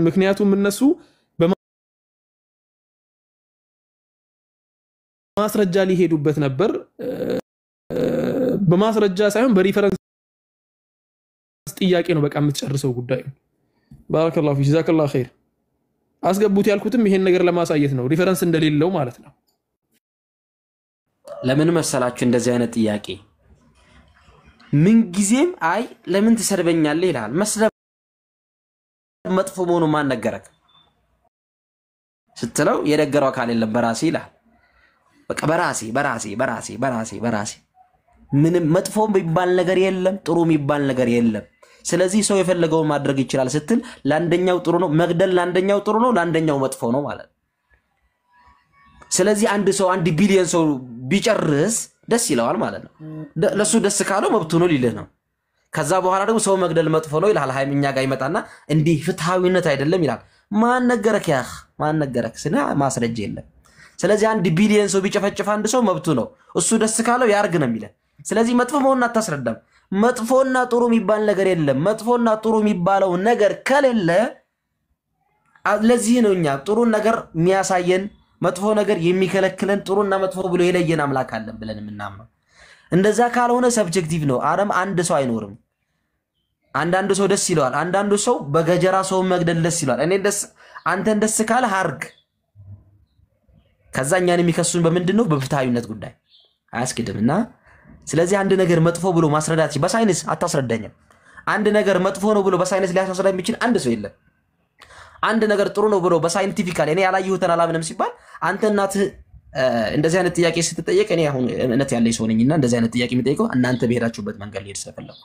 ምክንያቱም እነሱ በማስረጃ ሊሄዱበት ነበር። በማስረጃ ሳይሆን በሪፈረንስ ጥያቄ ነው በቃ የምትጨርሰው ጉዳይ። ባረከላሁ ፊክ ጀዛከላሁ ኸይር። አስገቡት ያልኩትም ይሄን ነገር ለማሳየት ነው፣ ሪፈረንስ እንደሌለው ማለት ነው። ለምን መሰላችሁ እንደዚህ አይነት ጥያቄ ምን ጊዜም አይ ለምን ትሰርበኛለህ ይላል። መስለብ መጥፎ መሆኑን ማን ነገረክ ስትለው የነገረው አካል የለም በራሴ ይላል። በቃ በራሴ ምንም መጥፎ የሚባል ነገር የለም፣ ጥሩ የሚባል ነገር የለም። ስለዚህ ሰው የፈለገውን ማድረግ ይችላል ስትል ለአንደኛው ጥሩ ነው መግደል፣ ለአንደኛው ጥሩ ነው፣ ለአንደኛው መጥፎ ነው ማለት። ስለዚህ አንድ ሰው 1 ቢሊዮን ሰው ቢጨርስ ደስ ይለዋል ማለት ነው። ለሱ ደስ ካለው መብቱ ነው ሊልህ ነው። ከዛ በኋላ ደግሞ ሰው መግደል መጥፎ ነው ይላል። ሃይምኛ ጋር ይመጣና እንዲህ ፍትሃዊነት አይደለም ይላል። ማን ነገረክ? ማን ነገረክ? ስና ማስረጃ የለም። ስለዚህ 1 ቢሊዮን ሰው ቢጨፈጭፍ አንድ ሰው መብቱ ነው፣ እሱ ደስ ካለው ያርግ ነው የሚለው። ስለዚህ መጥፎ መሆኑን አታስረዳም። መጥፎና ጥሩ የሚባል ነገር የለም። መጥፎና ጥሩ የሚባለው ነገር ከሌለ ለዚህ ነው እኛ ጥሩ ነገር የሚያሳየን መጥፎ ነገር የሚከለክለን ጥሩና መጥፎ ብሎ የለየን አምላክ አለን ብለን የምናምነው። እንደዛ ካልሆነ ሰብጀክቲቭ ነው። አረም አንድ ሰው አይኖርም። አንዳንድ ሰው ደስ ይለዋል፣ አንዳንዱ ሰው በገጀራ ሰው መግደል ደስ ይለዋል። እኔ ደስ አንተን ደስ ካለ አርግ። ከዛኛን የሚከሱን በምንድነው? በፍትሃዊነት ጉዳይ አያስኬድምና። ስለዚህ አንድ ነገር መጥፎ ብሎ ማስረዳት በሳይንስ አታስረዳኝም። አንድ ነገር መጥፎ ነው ብሎ በሳይንስ ሊያስረዳ የሚችል አንድ ሰው የለም። አንድ ነገር ጥሩ ነው ብሎ በሳይንቲፊካሊ እኔ ያላየሁትን አላምንም ሲባል አንተ እናትህ እንደዚህ አይነት ጥያቄ ስትጠየቅ እኔ አሁን እምነት ያለኝ ሰው ነኝና እንደዚህ አይነት ጥያቄ የሚጠይቀው እናንተ በሄዳችሁበት መንገድ ሊሄድ ስለፈለኩ።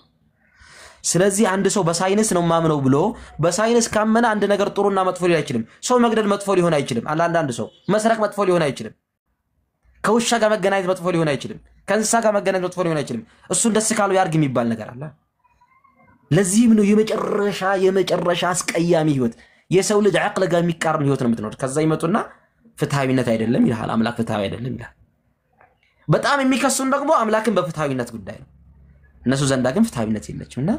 ስለዚህ አንድ ሰው በሳይንስ ነው ማምነው ብሎ በሳይንስ ካመነ አንድ ነገር ጥሩና መጥፎ ሊሆን አይችልም። ሰው መግደል መጥፎ ሊሆን አይችልም። አንዳንድ ሰው መስረቅ መጥፎ ሊሆን አይችልም። ከውሻ ጋር መገናኘት መጥፎ ሊሆን አይችልም። ከእንስሳ ጋር መገናኘት መጥፎ ሊሆን አይችልም። እሱን ደስ ካለው ያርግ የሚባል ነገር አለ። ለዚህም ነው የመጨረሻ አስቀያሚ ህይወት የሰው ልጅ አቅል ጋር የሚቃረን ህይወት ነው የምትኖር። ከዛ ይመጡና ፍትሃዊነት አይደለም ይላል፣ አምላክ ፍትሃዊ አይደለም ይላል። በጣም የሚከሱን ደግሞ አምላክን በፍትሃዊነት ጉዳይ ነው። እነሱ ዘንዳ ግን ፍትሃዊነት የለችምና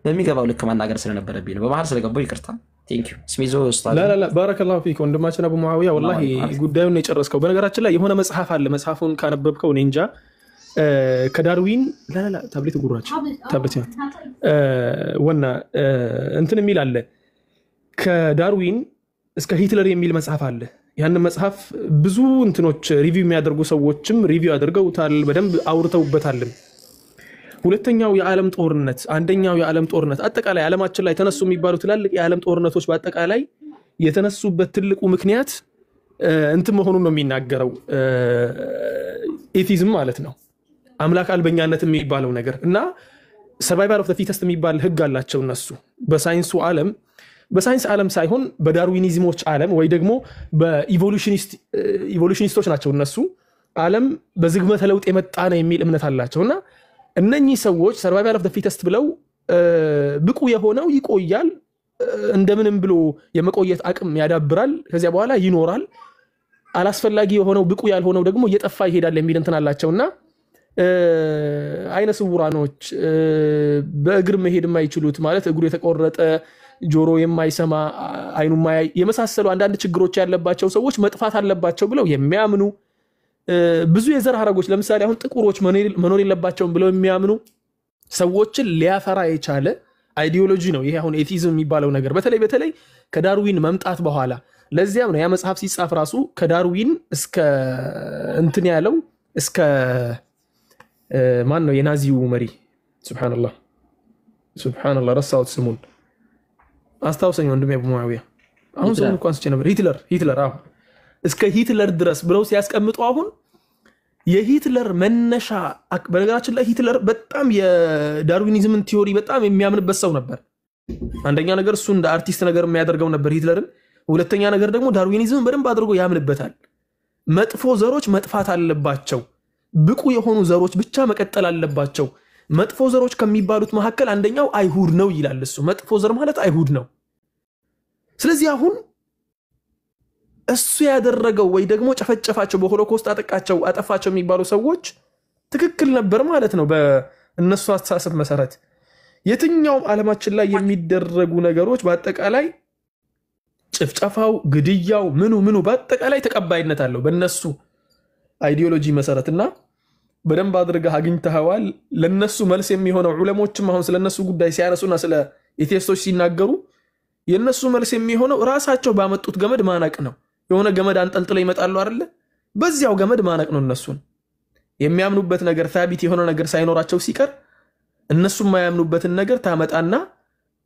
በሚገባው ልክ ማናገር ስለነበረብኝ ነው። በመሃል ስለገባው ይቅርታ። ቴንክ ዩ ስሚዞ ኡስታዝ። ላ ባረከላሁ ፊክ ወንድማችን አቡ ሙአዊያ ወላሂ ጉዳዩን ነው የጨረስከው። በነገራችን ላይ የሆነ መጽሐፍ አለ፣ መጽሐፉን ካነበብከው እኔ እንጃ ከዳርዊን ታብሌት ጉራች ታብሌት ወና እንትን የሚል አለ ከዳርዊን እስከ ሂትለር የሚል መጽሐፍ አለ። ያንን መጽሐፍ ብዙ እንትኖች ሪቪው የሚያደርጉ ሰዎችም ሪቪው አድርገውታል፣ በደንብ አውርተውበታል። ሁለተኛው የዓለም ጦርነት፣ አንደኛው የዓለም ጦርነት አጠቃላይ ዓለማችን ላይ ተነሱ የሚባሉ ትላልቅ የዓለም ጦርነቶች በአጠቃላይ የተነሱበት ትልቁ ምክንያት እንትን መሆኑን ነው የሚናገረው ኤቲዝም ማለት ነው አምላክ አልበኛነት የሚባለው ነገር እና ሰርቫይቫል ኦፍ ዘ ፊተስት የሚባል ህግ አላቸው እነሱ በሳይንስ ዓለም ሳይሆን በዳርዊኒዝሞች ዓለም ወይ ደግሞ በኢቮሉሽኒስቶች ናቸው እነሱ ዓለም በዝግመተ ለውጥ የመጣ ነው የሚል እምነት አላቸው እና እነኚህ ሰዎች ሰርቫይቫል ኦፍ ዘ ፊተስት ብለው ብቁ የሆነው ይቆያል እንደምንም ብሎ የመቆየት አቅም ያዳብራል ከዚያ በኋላ ይኖራል አላስፈላጊ የሆነው ብቁ ያልሆነው ደግሞ እየጠፋ ይሄዳል የሚል እንትን አላቸውና አይነ ስውራኖች በእግር መሄድ የማይችሉት ማለት እግሩ የተቆረጠ ጆሮ የማይሰማ አይኑ ማያይ የመሳሰሉ አንዳንድ ችግሮች ያለባቸው ሰዎች መጥፋት አለባቸው ብለው የሚያምኑ ብዙ የዘር ሐረጎች ለምሳሌ አሁን ጥቁሮች መኖር የለባቸውም ብለው የሚያምኑ ሰዎችን ሊያፈራ የቻለ አይዲዮሎጂ ነው ይሄ አሁን ኤቲዝም የሚባለው ነገር በተለይ ከዳርዊን መምጣት በኋላ ለዚያም ነው ያ መጽሐፍ ሲጻፍ ራሱ ከዳርዊን እስከ እንትን ያለው እስከ ማን ነው የናዚው መሪ ሱብሃንአላህ ረሳሁት ስሙን አስታውሰኝ ወንድሜ አቡ ሙአዊያ አሁን ስሙን እንኳን ስቼ ነበር ሂትለር አሁን እስከ ሂትለር ድረስ ብለው ሲያስቀምጡ አሁን የሂትለር መነሻ በነገራችን ላይ ሂትለር በጣም የዳርዊኒዝምን ቲዮሪ በጣም የሚያምንበት ሰው ነበር አንደኛ ነገር እሱ እንደ አርቲስት ነገር የሚያደርገው ነበር ሂትለርን ሁለተኛ ነገር ደግሞ ዳርዊኒዝምን በደንብ አድርጎ ያምንበታል መጥፎ ዘሮች መጥፋት አለባቸው ብቁ የሆኑ ዘሮች ብቻ መቀጠል አለባቸው መጥፎ ዘሮች ከሚባሉት መካከል አንደኛው አይሁድ ነው ይላል እሱ መጥፎ ዘር ማለት አይሁድ ነው ስለዚህ አሁን እሱ ያደረገው ወይ ደግሞ ጨፈጨፋቸው በሆሎኮስት አጠፋቸው የሚባሉ ሰዎች ትክክል ነበር ማለት ነው በእነሱ አስተሳሰብ መሰረት የትኛውም ዓለማችን ላይ የሚደረጉ ነገሮች በአጠቃላይ ጭፍጨፋው ግድያው ምኑ በአጠቃላይ ተቀባይነት አለው በእነሱ አይዲዮሎጂ መሰረትና በደንብ አድርገህ አግኝተዋል ለነሱ መልስ የሚሆነው ዑለሞችም አሁን ስለነሱ ጉዳይ ሲያነሱና ስለ ኤቲስቶች ሲናገሩ የነሱ መልስ የሚሆነው ራሳቸው ባመጡት ገመድ ማናቅ ነው የሆነ ገመድ አንጠልጥለው ይመጣሉ አይደለ በዚያው ገመድ ማናቅ ነው እነሱን የሚያምኑበት ነገር ታቢት የሆነ ነገር ሳይኖራቸው ሲቀር እነሱ የማያምኑበትን ነገር ታመጣና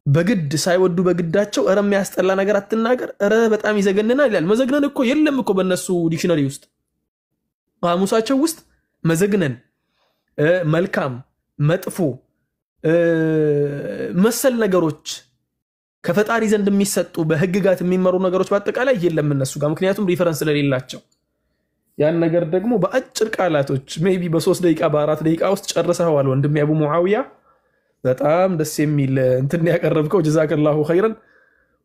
በግድ ሳይወዱ በግዳቸው እረ የሚያስጠላ ነገር አትናገር እረ በጣም ይዘገንናል ይላል መዘግነን እኮ የለም እኮ በእነሱ ዲክሽነሪ ውስጥ ሐሙሳቸው ውስጥ መዘግነን መልካም መጥፎ መሰል ነገሮች ከፈጣሪ ዘንድ የሚሰጡ በህግጋት የሚመሩ ነገሮች በአጠቃላይ የለም እነሱ ጋር ምክንያቱም ሪፈረንስ ስለሌላቸው ያን ነገር ደግሞ በአጭር ቃላቶች ሜቢ በ3 ደቂቃ በ4 ደቂቃ ውስጥ ጨርሰዋል ወንድሜ አቡ ሙአዊያ በጣም ደስ የሚል እንትን ያቀረብከው ጀዛከላሁ ኸይረን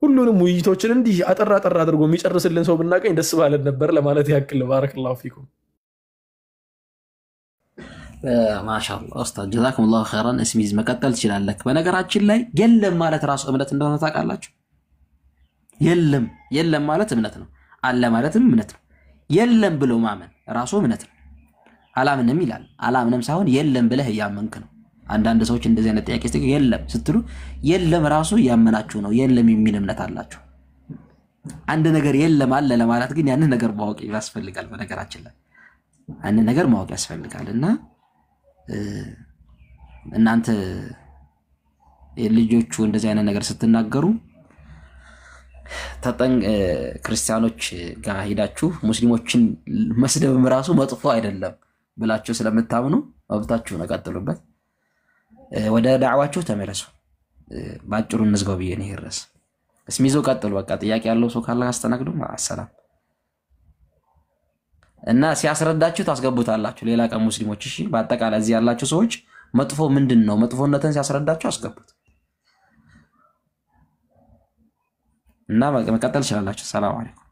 ሁሉንም ውይይቶችን እንዲህ አጠራ አድርጎ የሚጨርስልን ሰው ብናቀኝ ደስ ባለን ነበር ለማለት ያክል ባረከላሁ ፊኩም ማሻአላህ ኡስታዝ ጀዛኩሙላሁ ኸይራን እስሚዝ መቀጠል ትችላለህ በነገራችን ላይ የለም ማለት ራሱ እምነት እንደሆነ ታውቃላችሁ የለም ማለት እምነት ነው አለ ማለትም እምነት ነው የለም ብሎ ማመን ራሱ እምነት ነው አላምንም ይላል አላምንም ሳይሆን የለም ብለህ ያመንክ ነው አንዳንድ ሰዎች እንደዚህ አይነት ጥያቄ ሲጠይቁ የለም ስትሉ የለም ራሱ ያመናችሁ ነው የለም የሚል እምነት አላችሁ አንድ ነገር የለም አለ ለማለት ግን ያንን ነገር ማወቅ ያስፈልጋል በነገራችን ላይ አንድ ነገር ማወቅ ያስፈልጋልና እናንተ የልጆቹ እንደዚህ አይነት ነገር ስትናገሩ ክርስቲያኖች ጋር ሄዳችሁ ሙስሊሞችን መስደብም ራሱ መጥፎ አይደለም ብላችሁ ስለምታምኑ መብታችሁ ነው ቀጥሉበት ወደ ዳዕዋችሁ ተመለሱ ባጭሩ እንዝጋው ብዬ ነው ይረስ እስሚዞ ቀጥሉ በቃ ጥያቄ ያለው ሰው ካለ አስተናግዱ ሰላም እና ሲያስረዳችሁ ታስገቡታላችሁ ሌላ ቀን ሙስሊሞች እሺ በአጠቃላይ እዚህ ያላችሁ ሰዎች መጥፎ ምንድነው መጥፎነትን ሲያስረዳችሁ አስገቡት እና መቀጠል ይችላልላችሁ ሰላም አለይኩም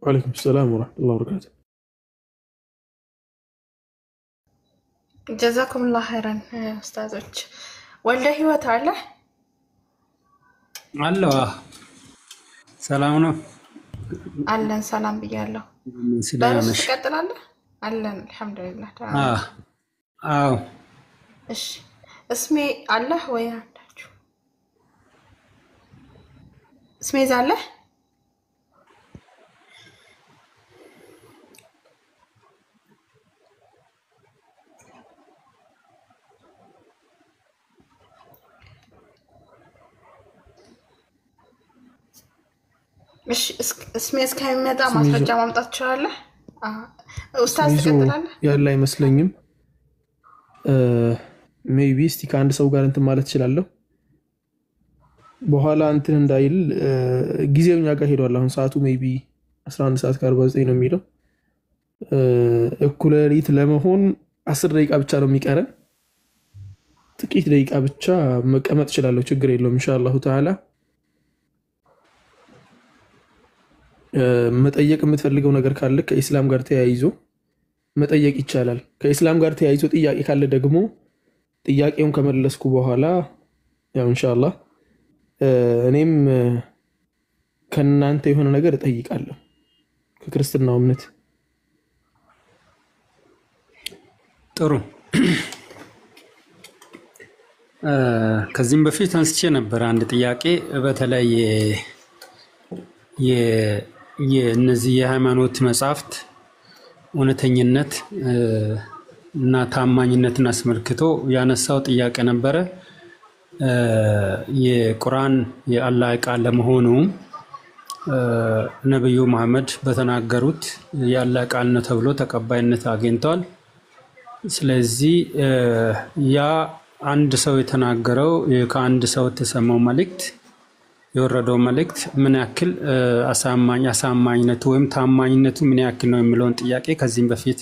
ወአለይኩም ሰላም ወራህመቱላሂ ወበረካቱ ጀዛኩሙላሁ ኸይራን ኡስታዞች ወልደ ህይወት አለ ሰላም ነው አለን ሰላም ብያለሁ ስለዚህ ትቀጥላለህ አለን አልহামዱሊላህ አዎ እሺ እስሜ አለህ ወይ አንዳችሁ እስሜ ዛለህ እሺ እስሜ እስከሚመጣ ማስረጃ ማምጣት ትችላለህ? ኡስታዝ ትቀጥላለህ? ያለ አይመስለኝም። ሜይቢ እስቲ ከአንድ ሰው ጋር እንትን ማለት እችላለሁ። በኋላ እንትን እንዳይል ጊዜው እኛ ጋር ሄዷል። አሁን ሰዓቱ ሜይቢ 11 ሰዓት ከ49 ነው የሚለው። እኩለ ሌሊት ለመሆን 10 ደቂቃ ብቻ ነው የሚቀረን። ጥቂት ደቂቃ ብቻ መቀመጥ እችላለሁ፣ ችግር የለውም ኢንሻአላሁ ተዓላ። መጠየቅ የምትፈልገው ነገር ካለ ከኢስላም ጋር ተያይዞ መጠየቅ ይቻላል። ከኢስላም ጋር ተያይዞ ጥያቄ ካለ ደግሞ ጥያቄውን ከመለስኩ በኋላ ያው ኢንሻአላህ እኔም ከናንተ የሆነ ነገር እጠይቃለሁ ከክርስትናው እምነት። ጥሩ። ከዚህም በፊት አንስቼ ነበር አንድ ጥያቄ በተለይ የእነዚህ የሃይማኖት መጻሕፍት እውነተኝነት እና ታማኝነትን አስመልክቶ ያነሳው ጥያቄ ነበረ። የቁርአን የአላህ ቃል ለመሆኑ ነብዩ መሐመድ በተናገሩት የአላህ ቃል ነው ተብሎ ተቀባይነት አግኝቷል። ስለዚህ ያ አንድ ሰው የተናገረው ከአንድ ሰው የተሰማው መልእክት የወረደው መልእክት ምን ያክል አሳማኝነቱ ወይም ታማኝነቱ ምን ያክል ነው የሚለውን ጥያቄ ከዚህም በፊት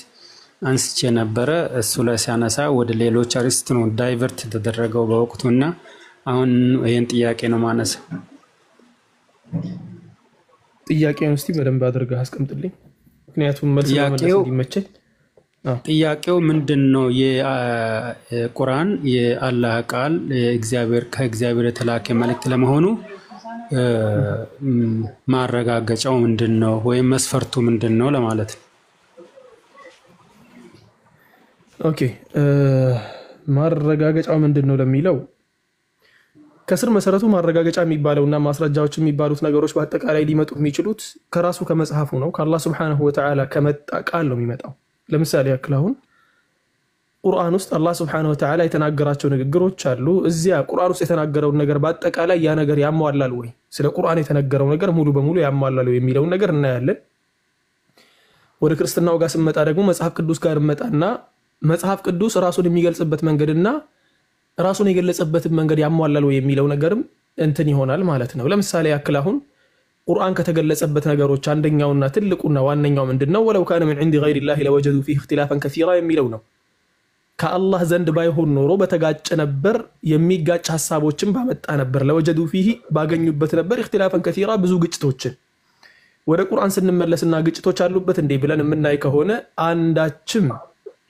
አንስቼ ነበረ። እሱ ላይ ሲያነሳ ወደ ሌሎች አርስት ነው ዳይቨርት ተደረገው በወቅቱና አሁን ይሄን ጥያቄ ነው ማነሳው። ጥያቄውን እስቲ በደንብ አድርገህ አስቀምጥልኝ፣ ምክንያቱም መልስ ለመመለስ እንዲመቸኝ። ጥያቄው ምንድነው? የቁርአን የአላህ ቃል ከእግዚአብሔር የተላከ መልእክት ለመሆኑ ማረጋገጫው ምንድነው ወይም መስፈርቱ ምንድነው ለማለት ነው። ኦኬ፣ ማረጋገጫው ምንድነው ለሚለው ከስር መሰረቱ ማረጋገጫ የሚባለውና ማስረጃዎች የሚባሉት ነገሮች በአጠቃላይ ሊመጡ የሚችሉት ከራሱ ከመጽሐፉ ነው። ከአላህ Subhanahu Wa Ta'ala ከመጣ ቃል ነው የሚመጣው። ለምሳሌ ያክል አሁን ቁርአን ውስጥ አላህ Subhanahu Wa Ta'ala የተናገራቸው ንግግሮች አሉ። እዚያ ቁርአን ውስጥ የተናገረውን ነገር በአጠቃላይ ያ ነገር ያሟላል ወይ፣ ስለ ቁርአን የተነገረው ነገር ሙሉ በሙሉ ያሟላል ወይ የሚለውን ነገር እናያለን። ወደ ክርስትናው ጋር ስንመጣ ደግሞ መጽሐፍ ቅዱስ ጋር እንመጣና መጽሐፍ ቅዱስ ራሱን የሚገልጽበት መንገድና ራሱን የገለጸበትን መንገድ ያሟላል ወይ የሚለው ነገርም እንትን ይሆናል ማለት ነው። ለምሳሌ ያክል አሁን ቁርአን ከተገለጸበት ነገሮች አንደኛውና ትልቁና ዋነኛው ምንድነው? ወለው ካነ من عند غير الله لوجدوا فيه اختلافا كثيرا የሚለው ነው። ከአላህ ዘንድ ባይሆን ኖሮ በተጋጨ ነበር፣ የሚጋጭ ሐሳቦችን ባመጣ ነበር። ለوجدوا فيه ባገኙበት ነበር اختلافا كثيرا ብዙ ግጭቶችን። ወደ ቁርአን ስንመለስና ግጭቶች አሉበት እንዴ ብለን የምናይ ከሆነ አንዳችም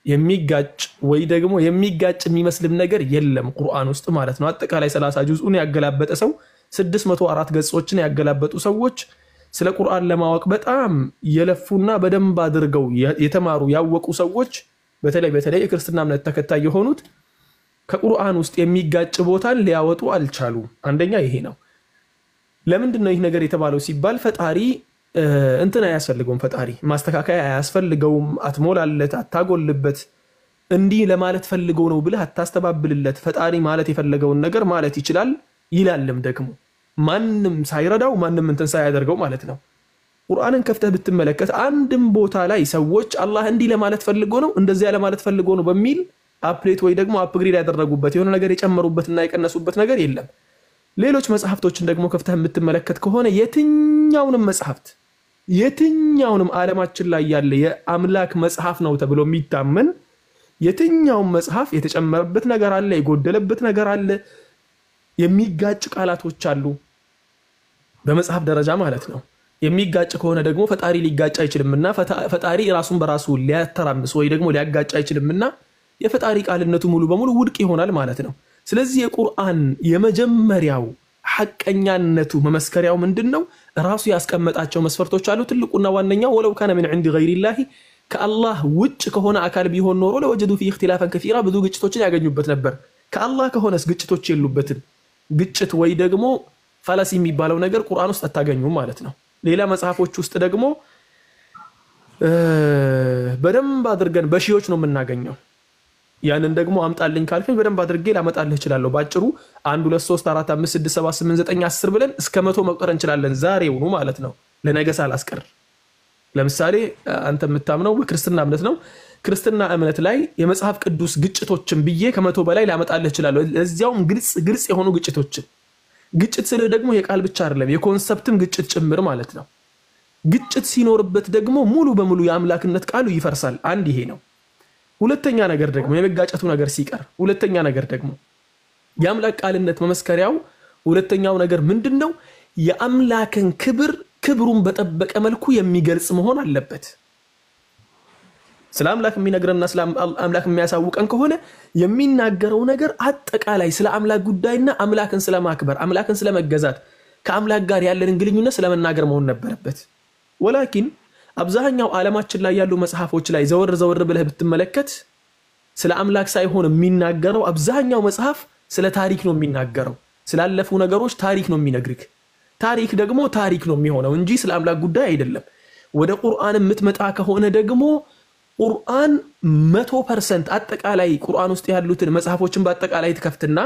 የሚጋጭ ወይ ደግሞ የሚጋጭ የሚመስልም ነገር የለም ቁርአን ውስጥ ማለት ነው። አጠቃላይ 30 ጁዝኡን ያገላበጠ ሰው 604 ገጾችን ያገላበጡ ሰዎች ስለ ቁርአን ለማወቅ በጣም የለፉና በደንብ አድርገው የተማሩ ያወቁ ሰዎች በተለይ የክርስትና እምነት ተከታይ የሆኑት ከቁርአን ውስጥ የሚጋጭ ቦታን ሊያወጡ አልቻሉ። አንደኛ ይሄ ነው። ለምንድን ነው ይሄ ነገር የተባለው ሲባል ፈጣሪ እንትን አያስፈልገውም፣ ፈጣሪ ማስተካከያ አያስፈልገውም፣ አትሞላለት፣ አታጎልበት፣ እንዲህ ለማለት ፈልገው ነው ብለህ አታስተባብልለት። ፈጣሪ ማለት የፈለገውን ነገር ማለት ይችላል ይላልም ደግሞ ማንንም ሳይረዳው ማንንም እንትን ሳያደርገው ማለት ነው። ቁርአንን ከፍተህ ብትመለከት አንድም ቦታ ላይ ሰዎች አላህ እንዲህ ለማለት ፈልገው ነው እንደዚያ ለማለት ፈልገው ነው በሚል አፕዴት ወይ ደግሞ አፕግሬድ ያደረጉበት የሆነ ነገር የጨመሩበትና የቀነሱበት ነገር የለም። ሌሎች መጽሐፍቶችን ደግሞ ከፍተህ የምትመለከት ከሆነ የትኛውንም ዓለማችን ላይ ያለ የአምላክ መጽሐፍ ነው ተብሎ የሚታመን የትኛውም መጽሐፍ የተጨመረበት ነገር አለ፣ የጎደለበት ነገር አለ፣ የሚጋጭ ቃላቶች አሉ በመጽሐፍ ደረጃ ማለት ነው። የሚጋጭ ከሆነ ደግሞ ፈጣሪ ሊጋጭ አይችልምና ፈጣሪ ራሱን በራሱ ሊያተራምስ ወይ ደግሞ ሊያጋጭ አይችልምና የፈጣሪ ቃልነቱ ሙሉ በሙሉ ውድቅ ይሆናል ማለት ነው። ስለዚህ የቁርአን የመጀመሪያው ሐቀኛነቱ መመስከሪያው ምንድነው? ራሱ ያስቀመጣቸው መስፈርቶች አሉ። ትልቁና ዋነኛው ወለው ካነ من عند غير الله ከአላህ ውጭ ከሆነ አካል ቢሆን ኖሮ ለوجدوا فيه اختلافا كثيرا ብዙ ግጭቶችን ያገኙበት ነበር። ከአላህ ከሆነስ ግጭቶች የሉበትም። ግጭት ወይ ደግሞ ፋላሲ የሚባለው ነገር ቁርአን ውስጥ አታገኙም ማለት ነው። ሌላ መጽሐፎች ውስጥ ደግሞ በደንብ አድርገን በሺዎች ነው የምናገኘው። ያንን ደግሞ አምጣልኝ ካልከኝ በደንብ አድርጌ ላመጣልህ እችላለሁ። ባጭሩ 1 2 3 4 5 6 7 8 9 10 ብለን እስከ 100 መቁጠር እንችላለን ዛሬውኑ ማለት ነው። ለነገ ሳላስቀር ለምሳሌ አንተ የምታምነው በክርስትና እምነት ነው ክርስትና እምነት ላይ የመጽሐፍ ቅዱስ ግጭቶችን ብዬ ከመቶ በላይ ላመጣልህ እችላለሁ ለዚያውም ግልጽ የሆኑ ግጭቶችን ግጭት ስለ ደግሞ የቃል ብቻ አይደለም የኮንሰፕትም ግጭት ጭምር ማለት ነው ግጭት ሲኖርበት ደግሞ ሙሉ በሙሉ የአምላክነት ቃሉ ይፈርሳል አንድ ይሄ ነው ሁለተኛ ነገር ደግሞ የመጋጨቱ ነገር ሲቀር ሁለተኛ ነገር ደግሞ የአምላክ ቃልነት መመስከሪያው ሁለተኛው ነገር ምንድነው የአምላክን ክብሩን በጠበቀ መልኩ የሚገልጽ መሆን አለበት ስለ አምላክ የሚነግረንና ስለ አምላክ የሚያሳውቀን ከሆነ የሚናገረው ነገር አጠቃላይ ስለ አምላክ ጉዳይና አምላክን ስለማክበር አምላክን ስለመገዛት ከአምላክ ጋር ያለንን ግንኙነት ስለመናገር መሆን ነበረበት ወላኪን አብዛኛው ዓለማችን ላይ ያሉ መጽሐፎች ላይ ዘወር ብለህ ብትመለከት ስለ አምላክ ሳይሆን የሚናገረው አብዛኛው መጽሐፍ ስለ ታሪክ ነው የሚናገረው ስላለፉ ነገሮች ታሪክ ነው የሚነግርክ ታሪክ ደግሞ ታሪክ ነው የሚሆነው እንጂ ስለ አምላክ ጉዳይ አይደለም ወደ ቁርአን የምትመጣ ከሆነ ደግሞ ቁርአን 100% አጠቃላይ ቁርአን ውስጥ ያሉትን መጽሐፎችን በአጠቃላይ ተከፍትና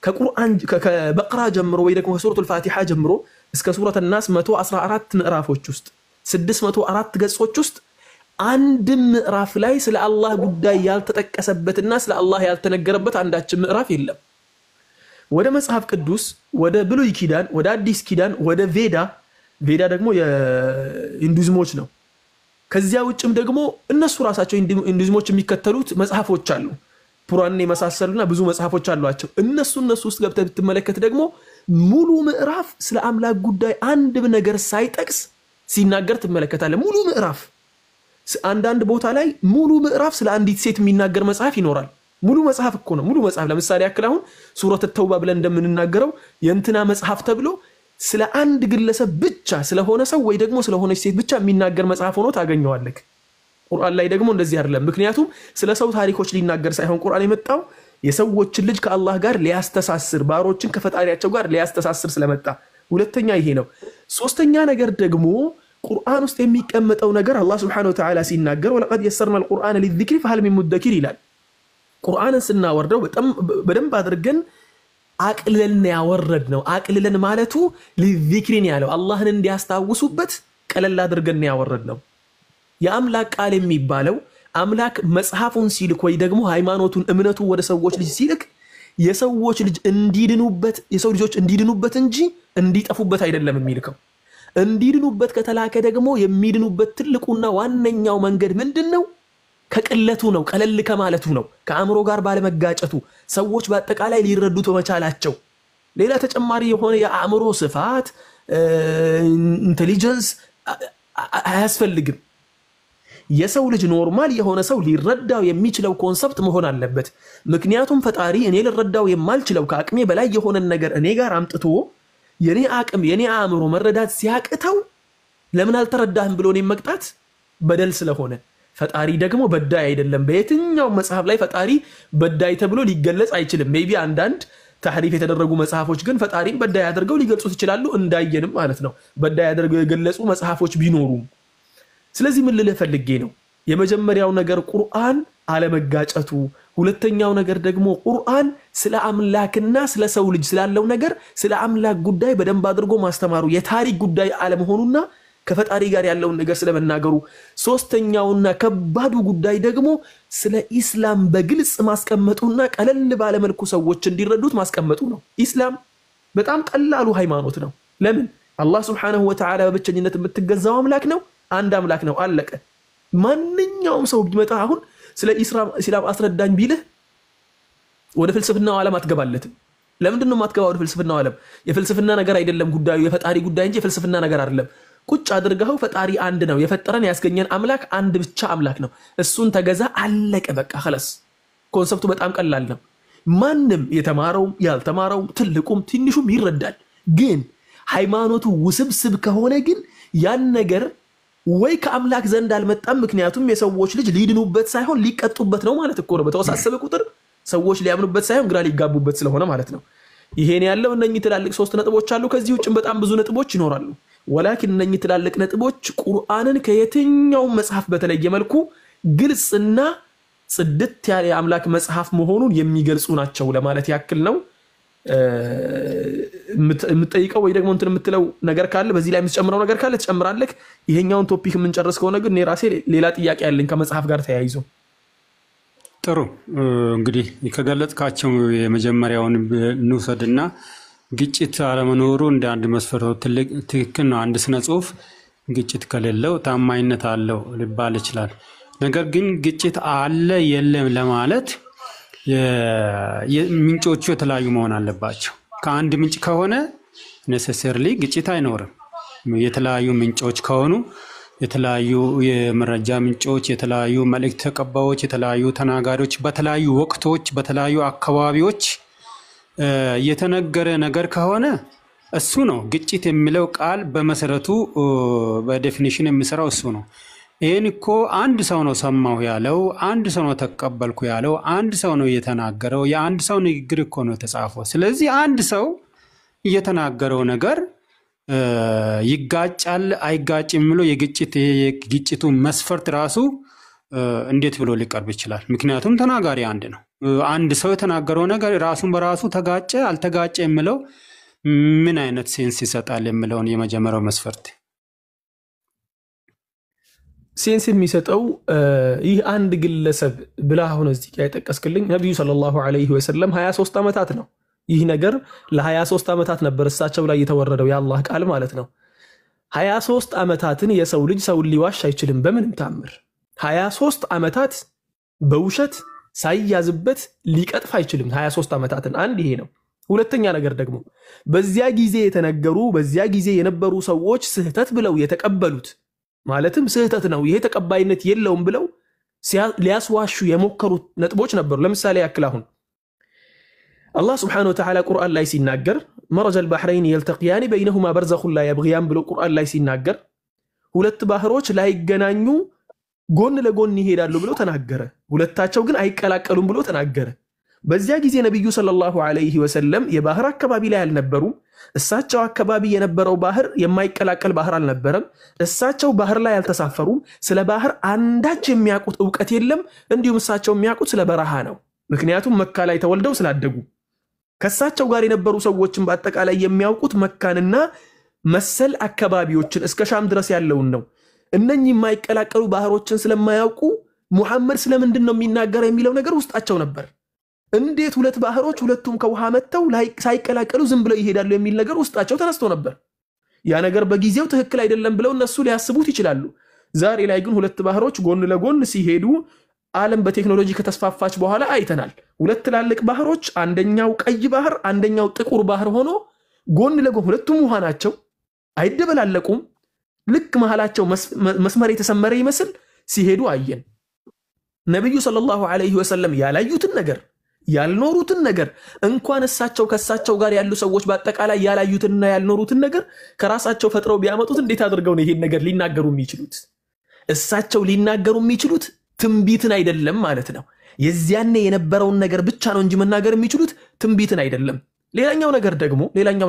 ከቁርአን ከበቅራ ጀምሮ ወይ ደግሞ ከሱረቱል ፋቲሃ ጀምሮ እስከ ሱረቱ ናስ 114 ምዕራፎች ውስጥ 604 ገጾች ውስጥ አንድ ምዕራፍ ላይ ስለ አላህ ጉዳይ ያልተጠቀሰበትና ስለ አላህ ያልተነገረበት አንዳች ምዕራፍ የለም ወደ መጽሐፍ ቅዱስ ወደ ብሉይ ኪዳን ወደ አዲስ ኪዳን ወደ ቬዳ ደግሞ የሂንዱይዝሞች ነው ከዚያ ውጭም ደግሞ እነሱ ራሳቸው ሂንዱይዝሞች የሚከተሉት መጽሐፎች አሉ ፑራን የመሳሰሉና ብዙ መጽሐፎች አሏቸው እነሱ ውስጥ ገብተህ ብትመለከት ደግሞ ሙሉ ምዕራፍ ስለ አምላክ ጉዳይ አንድ ነገር ሳይጠቅስ ሲናገር ትመለከታለህ ሙሉ ምዕራፍ አንዳንድ ቦታ ላይ ሙሉ ምዕራፍ ስለ አንዲት ሴት የሚናገር መጽሐፍ ይኖራል ሙሉ መጽሐፍ እኮ ነው ሙሉ መጽሐፍ ለምሳሌ ያክል አሁን ሱረቱ ተውባ ብለን እንደምንናገረው የእንትና መጽሐፍ ተብሎ ስለ አንድ ግለሰብ ብቻ ስለሆነ ሰው ወይ ደግሞ ስለሆነች ሴት ብቻ የሚናገር መጽሐፍ ሆኖ ታገኘዋለህ ቁርአን ላይ ደግሞ እንደዚህ አይደለም ምክንያቱም ስለ ሰው ታሪኮች ሊናገር ሳይሆን ቁርአን የመጣው የሰዎችን ልጅ ከአላህ ጋር ሊያስተሳስር ባሮችን ከፈጣሪያቸው ጋር ሊያስተሳስር ስለመጣ ሁለተኛ ይሄ ነው ሶስተኛ ነገር ደግሞ ቁርአን ውስጥ የሚቀመጠው ነገር አላህ Subhanahu Wa Ta'ala ሲናገር ወለቀድ የሰርና القرآن للذكر فهل من مدكر ይላል ቁርአንን ስናወርደው በደንብ አድርገን አቅልለን ያወረድነው አቅልለን ማለቱ ለዚክሪን ያለው አላህን እንዲያስታውሱበት ቀለል አድርገን ያወረድነው የአምላክ ቃል የሚባለው አምላክ መጽሐፉን ሲልክ ወይ ደግሞ ሃይማኖቱን እምነቱ ወደ ሰዎች ልጅ ሲልክ የሰዎች ልጅ እንዲድኑበት የሰው ልጆች እንዲድኑበት እንጂ እንዲጠፉበት አይደለም የሚልከው እንዲድኑበት ከተላከ ደግሞ የሚድኑበት ትልቁና ዋነኛው መንገድ ምንድነው ከቅለቱ ነው ቀለል ከማለቱ ነው ከአእምሮ ጋር ባለመጋጨቱ ሰዎች በአጠቃላይ ሊረዱት በመቻላቸው ሌላ ተጨማሪ የሆነ የአእምሮ ስፋት ኢንተለጀንስ አያስፈልግም የሰው ልጅ ኖርማል የሆነ ሰው ሊረዳው የሚችለው ኮንሰፕት መሆን አለበት ምክንያቱም ፈጣሪ እኔ ልረዳው የማልችለው ከአቅሜ በላይ የሆነ ነገር እኔ ጋር አምጥቶ የኔ አቅም የኔ አእምሮ መረዳት ሲያቅተው ለምን አልተረዳህም ብሎ እኔ መቅጣት በደል ስለሆነ ፈጣሪ ደግሞ በዳይ አይደለም በየትኛው መጽሐፍ ላይ ፈጣሪ በዳይ ተብሎ ሊገለጽ አይችልም ሜቢ አንዳንድ ተሕሪፍ የተደረጉ መጽሐፎች ግን ፈጣሪን በዳይ አድርገው ሊገልጹት ይችላሉ እንዳየንም ማለት ነው በዳይ አድርገው የገለጹ መጽሐፎች ቢኖሩም ስለዚህ ምን ልልህ ፈልጌ ነው የመጀመሪያው ነገር ቁርአን አለመጋጨቱ ሁለተኛው ነገር ደግሞ ቁርአን ስለ አምላክና ስለ ሰው ልጅ ስላለው ነገር ስለ አምላክ ጉዳይ በደንብ አድርጎ ማስተማሩ የታሪክ ጉዳይ አለመሆኑና ከፈጣሪ ጋር ያለውን ነገር ስለመናገሩ ሶስተኛውና ከባዱ ጉዳይ ደግሞ ስለ ኢስላም በግልጽ ማስቀመጡና ቀለል ባለ መልኩ ሰዎች እንዲረዱት ማስቀመጡ ነው ኢስላም በጣም ቀላሉ ሃይማኖት ነው ለምን አላህ Subhanahu Wa Ta'ala በብቸኝነት የምትገዛው አምላክ ነው አንድ አምላክ ነው አለቀ ማንኛውም ሰው ቢመጣ አሁን ስለ ኢስላም አስረዳኝ ቢልህ ወደ ፍልስፍናው ዓለም አትገባለትም ለምንድን ነው ማትገባው ወደ ፍልስፍናው ዓለም የፍልስፍና ነገር አይደለም ጉዳዩ የፈጣሪ ጉዳይ እንጂ የፍልስፍና ነገር አይደለም ቁጭ አድርገው ፈጣሪ አንድ ነው የፈጠረን ያስገኘን አምላክ አንድ ብቻ አምላክ ነው እሱን ተገዛ አለቀ በቃ خلاص ኮንሰፕቱ በጣም ቀላል ነው ማንንም የተማረው ያልተማረው ትልቁም ትንሹም ይረዳል ግን ሃይማኖቱ ውስብስብ ከሆነ ግን ያን ነገር ወይ ከአምላክ ዘንድ አልመጣም ምክንያቱም የሰዎች ልጅ ሊድኑበት ሳይሆን ሊቀጡበት ነው ማለት እኮ ነው በተወሳሰበ ቁጥር ሰዎች ሊያምኑበት ሳይሆን ግራ ሊጋቡበት ስለሆነ ማለት ነው ይሄን ያለው እነኚህ ትላልቅ ሶስት ነጥቦች አሉ ከዚህ ውጭም በጣም ብዙ ነጥቦች ይኖራሉ ወላኪን እነኚህ ትላልቅ ነጥቦች ቁርአንን ከየትኛው መጽሐፍ በተለየ መልኩ ግልጽና ጽድት ያለ አምላክ መጽሐፍ መሆኑን የሚገልጹ ናቸው ለማለት ያክል ነው የምትጠይቀው ወይ ደግሞ እንትን የምትለው ነገር ካለ በዚህ ላይ የምትጨምረው ነገር ካለ ትጨምራለህ። ይሄኛውን ቶፒክ የምንጨርስ ከሆነ ግን እኔ ራሴ ሌላ ጥያቄ ያለኝ ከመጽሐፍ ጋር ተያይዞ። ጥሩ እንግዲህ ከገለጽካቸው የመጀመሪያውን እንውሰድና ግጭት አለመኖሩ እንደ አንድ መስፈርት ትክክል ነው። አንድ ስነ ጽሁፍ ግጭት ከሌለው ታማኝነት አለው ሊባል ይችላል። ነገር ግን ግጭት አለ የለም ለማለት ምንጮቹ የተለያዩ መሆን አለባቸው። ከአንድ ምንጭ ከሆነ ኔሴሰርሊ ግጭት አይኖርም። የተለያዩ ምንጮች ከሆኑ የተለያዩ የመረጃ ምንጮች፣ የተለያዩ መልእክት ተቀባዮች፣ የተለያዩ ተናጋሪዎች በተለያዩ ወቅቶች በተለያዩ አካባቢዎች የተነገረ ነገር ከሆነ እሱ ነው ግጭት የሚለው ቃል በመሰረቱ በዴፊኒሽን የሚሰራው እሱ ነው። ይሄን እኮ አንድ ሰው ነው ሰማሁ ያለው፣ አንድ ሰው ነው ተቀበልኩ ያለው፣ አንድ ሰው ነው የተናገረው። የአንድ ሰው ንግግር እኮ ነው የተጻፈው። ስለዚህ አንድ ሰው የተናገረው ነገር ይጋጫል አይጋጭም የሚለው የግጭቱ መስፈርት ራሱ እንዴት ብሎ ሊቀርብ ይችላል? ምክንያቱም ተናጋሪ አንድ ነው። አንድ ሰው የተናገረው ነገር ራሱን በራሱ ተጋጨ አልተጋጨ የሚለው ምን አይነት ሴንስ ይሰጣል የሚለውን የመጀመሪያው መስፈርት ሴንስ የሚሰጠው ይህ አንድ ግለሰብ ብላ አሁን እዚህ ጋር የጠቀስክልኝ ነብዩ ሰለላሁ ዐለይሂ ወሰለም 23 ዓመታት ነው። ይህ ነገር ለ23 ዓመታት ነበር እሳቸው ላይ የተወረደው የአላህ ቃል ማለት ነው። 23 ዓመታትን የሰው ልጅ ሰውን ሊዋሽ አይችልም በምንም ታምር። 23 ዓመታት በውሸት ሳይያዝበት ሊቀጥፍ አይችልም 23 ዓመታትን። አንድ ይሄ ነው። ሁለተኛ ነገር ደግሞ በዚያ ጊዜ የተነገሩ በዚያ ጊዜ የነበሩ ሰዎች ስህተት ብለው የተቀበሉት ማለትም ስህተት ነው ይሄ ተቀባይነት የለውም ብለው ሊያስዋሹ የሞከሩት ነጥቦች ነበሩ። ለምሳሌ ያክል አሁን አላህ Subhanahu Wa Ta'ala ቁርአን ላይ ሲናገር مرج البحرين يلتقيان بينهما برزخ لا يبغيان ብሎ ቁርአን ላይ ሲናገር ሁለት ባህሮች ላይገናኙ ጎን ለጎን ይሄዳሉ ብሎ ተናገረ። ሁለታቸው ግን አይቀላቀሉም ብሎ ተናገረ። በዚያ ጊዜ ነብዩ ሰለላሁ ዐለይሂ ወሰለም የባህር አካባቢ ላይ አልነበሩም። እሳቸው አካባቢ የነበረው ባህር የማይቀላቀል ባህር አልነበረም። እሳቸው ባህር ላይ አልተሳፈሩም። ስለ ባህር አንዳች የሚያውቁት ዕውቀት የለም። እንዲሁም እሳቸው የሚያውቁት ስለ በረሃ ነው። ምክንያቱም መካ ላይ ተወልደው ስላደጉ ከእሳቸው ጋር የነበሩ ሰዎችን በአጠቃላይ የሚያውቁት መካንና መሰል አካባቢዎችን እስከ ሻም ድረስ ያለውን ነው። እነኚህ የማይቀላቀሉ ባህሮችን ስለማያውቁ ሙሐመድ ስለምንድን ነው የሚናገረው የሚለው ነገር ውስጣቸው ነበር። እንዴት ሁለት ባህሮች ሁለቱም ከውሃ መተው ሳይቀላቀሉ ዝም ብለው ይሄዳሉ የሚል ነገር ውስጣቸው ተነስቶ ነበር። ያ ነገር በጊዜው ትክክል አይደለም ብለው እነሱ ሊያስቡት ይችላሉ። ዛሬ ላይ ግን ሁለት ባህሮች ጎን ለጎን ሲሄዱ ዓለም በቴክኖሎጂ ከተስፋፋች በኋላ አይተናል። ሁለት ትላልቅ ባህሮች አንደኛው ቀይ ባህር አንደኛው ጥቁር ባህር ሆኖ ጎን ለጎን ሁለቱም ውሃ ናቸው፣ አይደበላለቁም። ልክ መሃላቸው መስመር የተሰመረ ይመስል ሲሄዱ አየን። ነብዩ ሰለላሁ ዐለይሂ ወሰለም ያላዩትን ነገር ያልኖሩትን ነገር እንኳን እሳቸው ከእሳቸው ጋር ያሉ ሰዎች በአጠቃላይ ያላዩትንና ያልኖሩትን ነገር ከራሳቸው ፈጥረው ቢያመጡት እንዴት አድርገው ነው ይሄን ነገር ሊናገሩ የሚችሉት? እሳቸው ሊናገሩ የሚችሉት ትንቢትን አይደለም ማለት ነው። የዚያኔ የነበረውን ነገር ብቻ ነው እንጂ መናገር የሚችሉት ትንቢትን አይደለም። ሌላኛው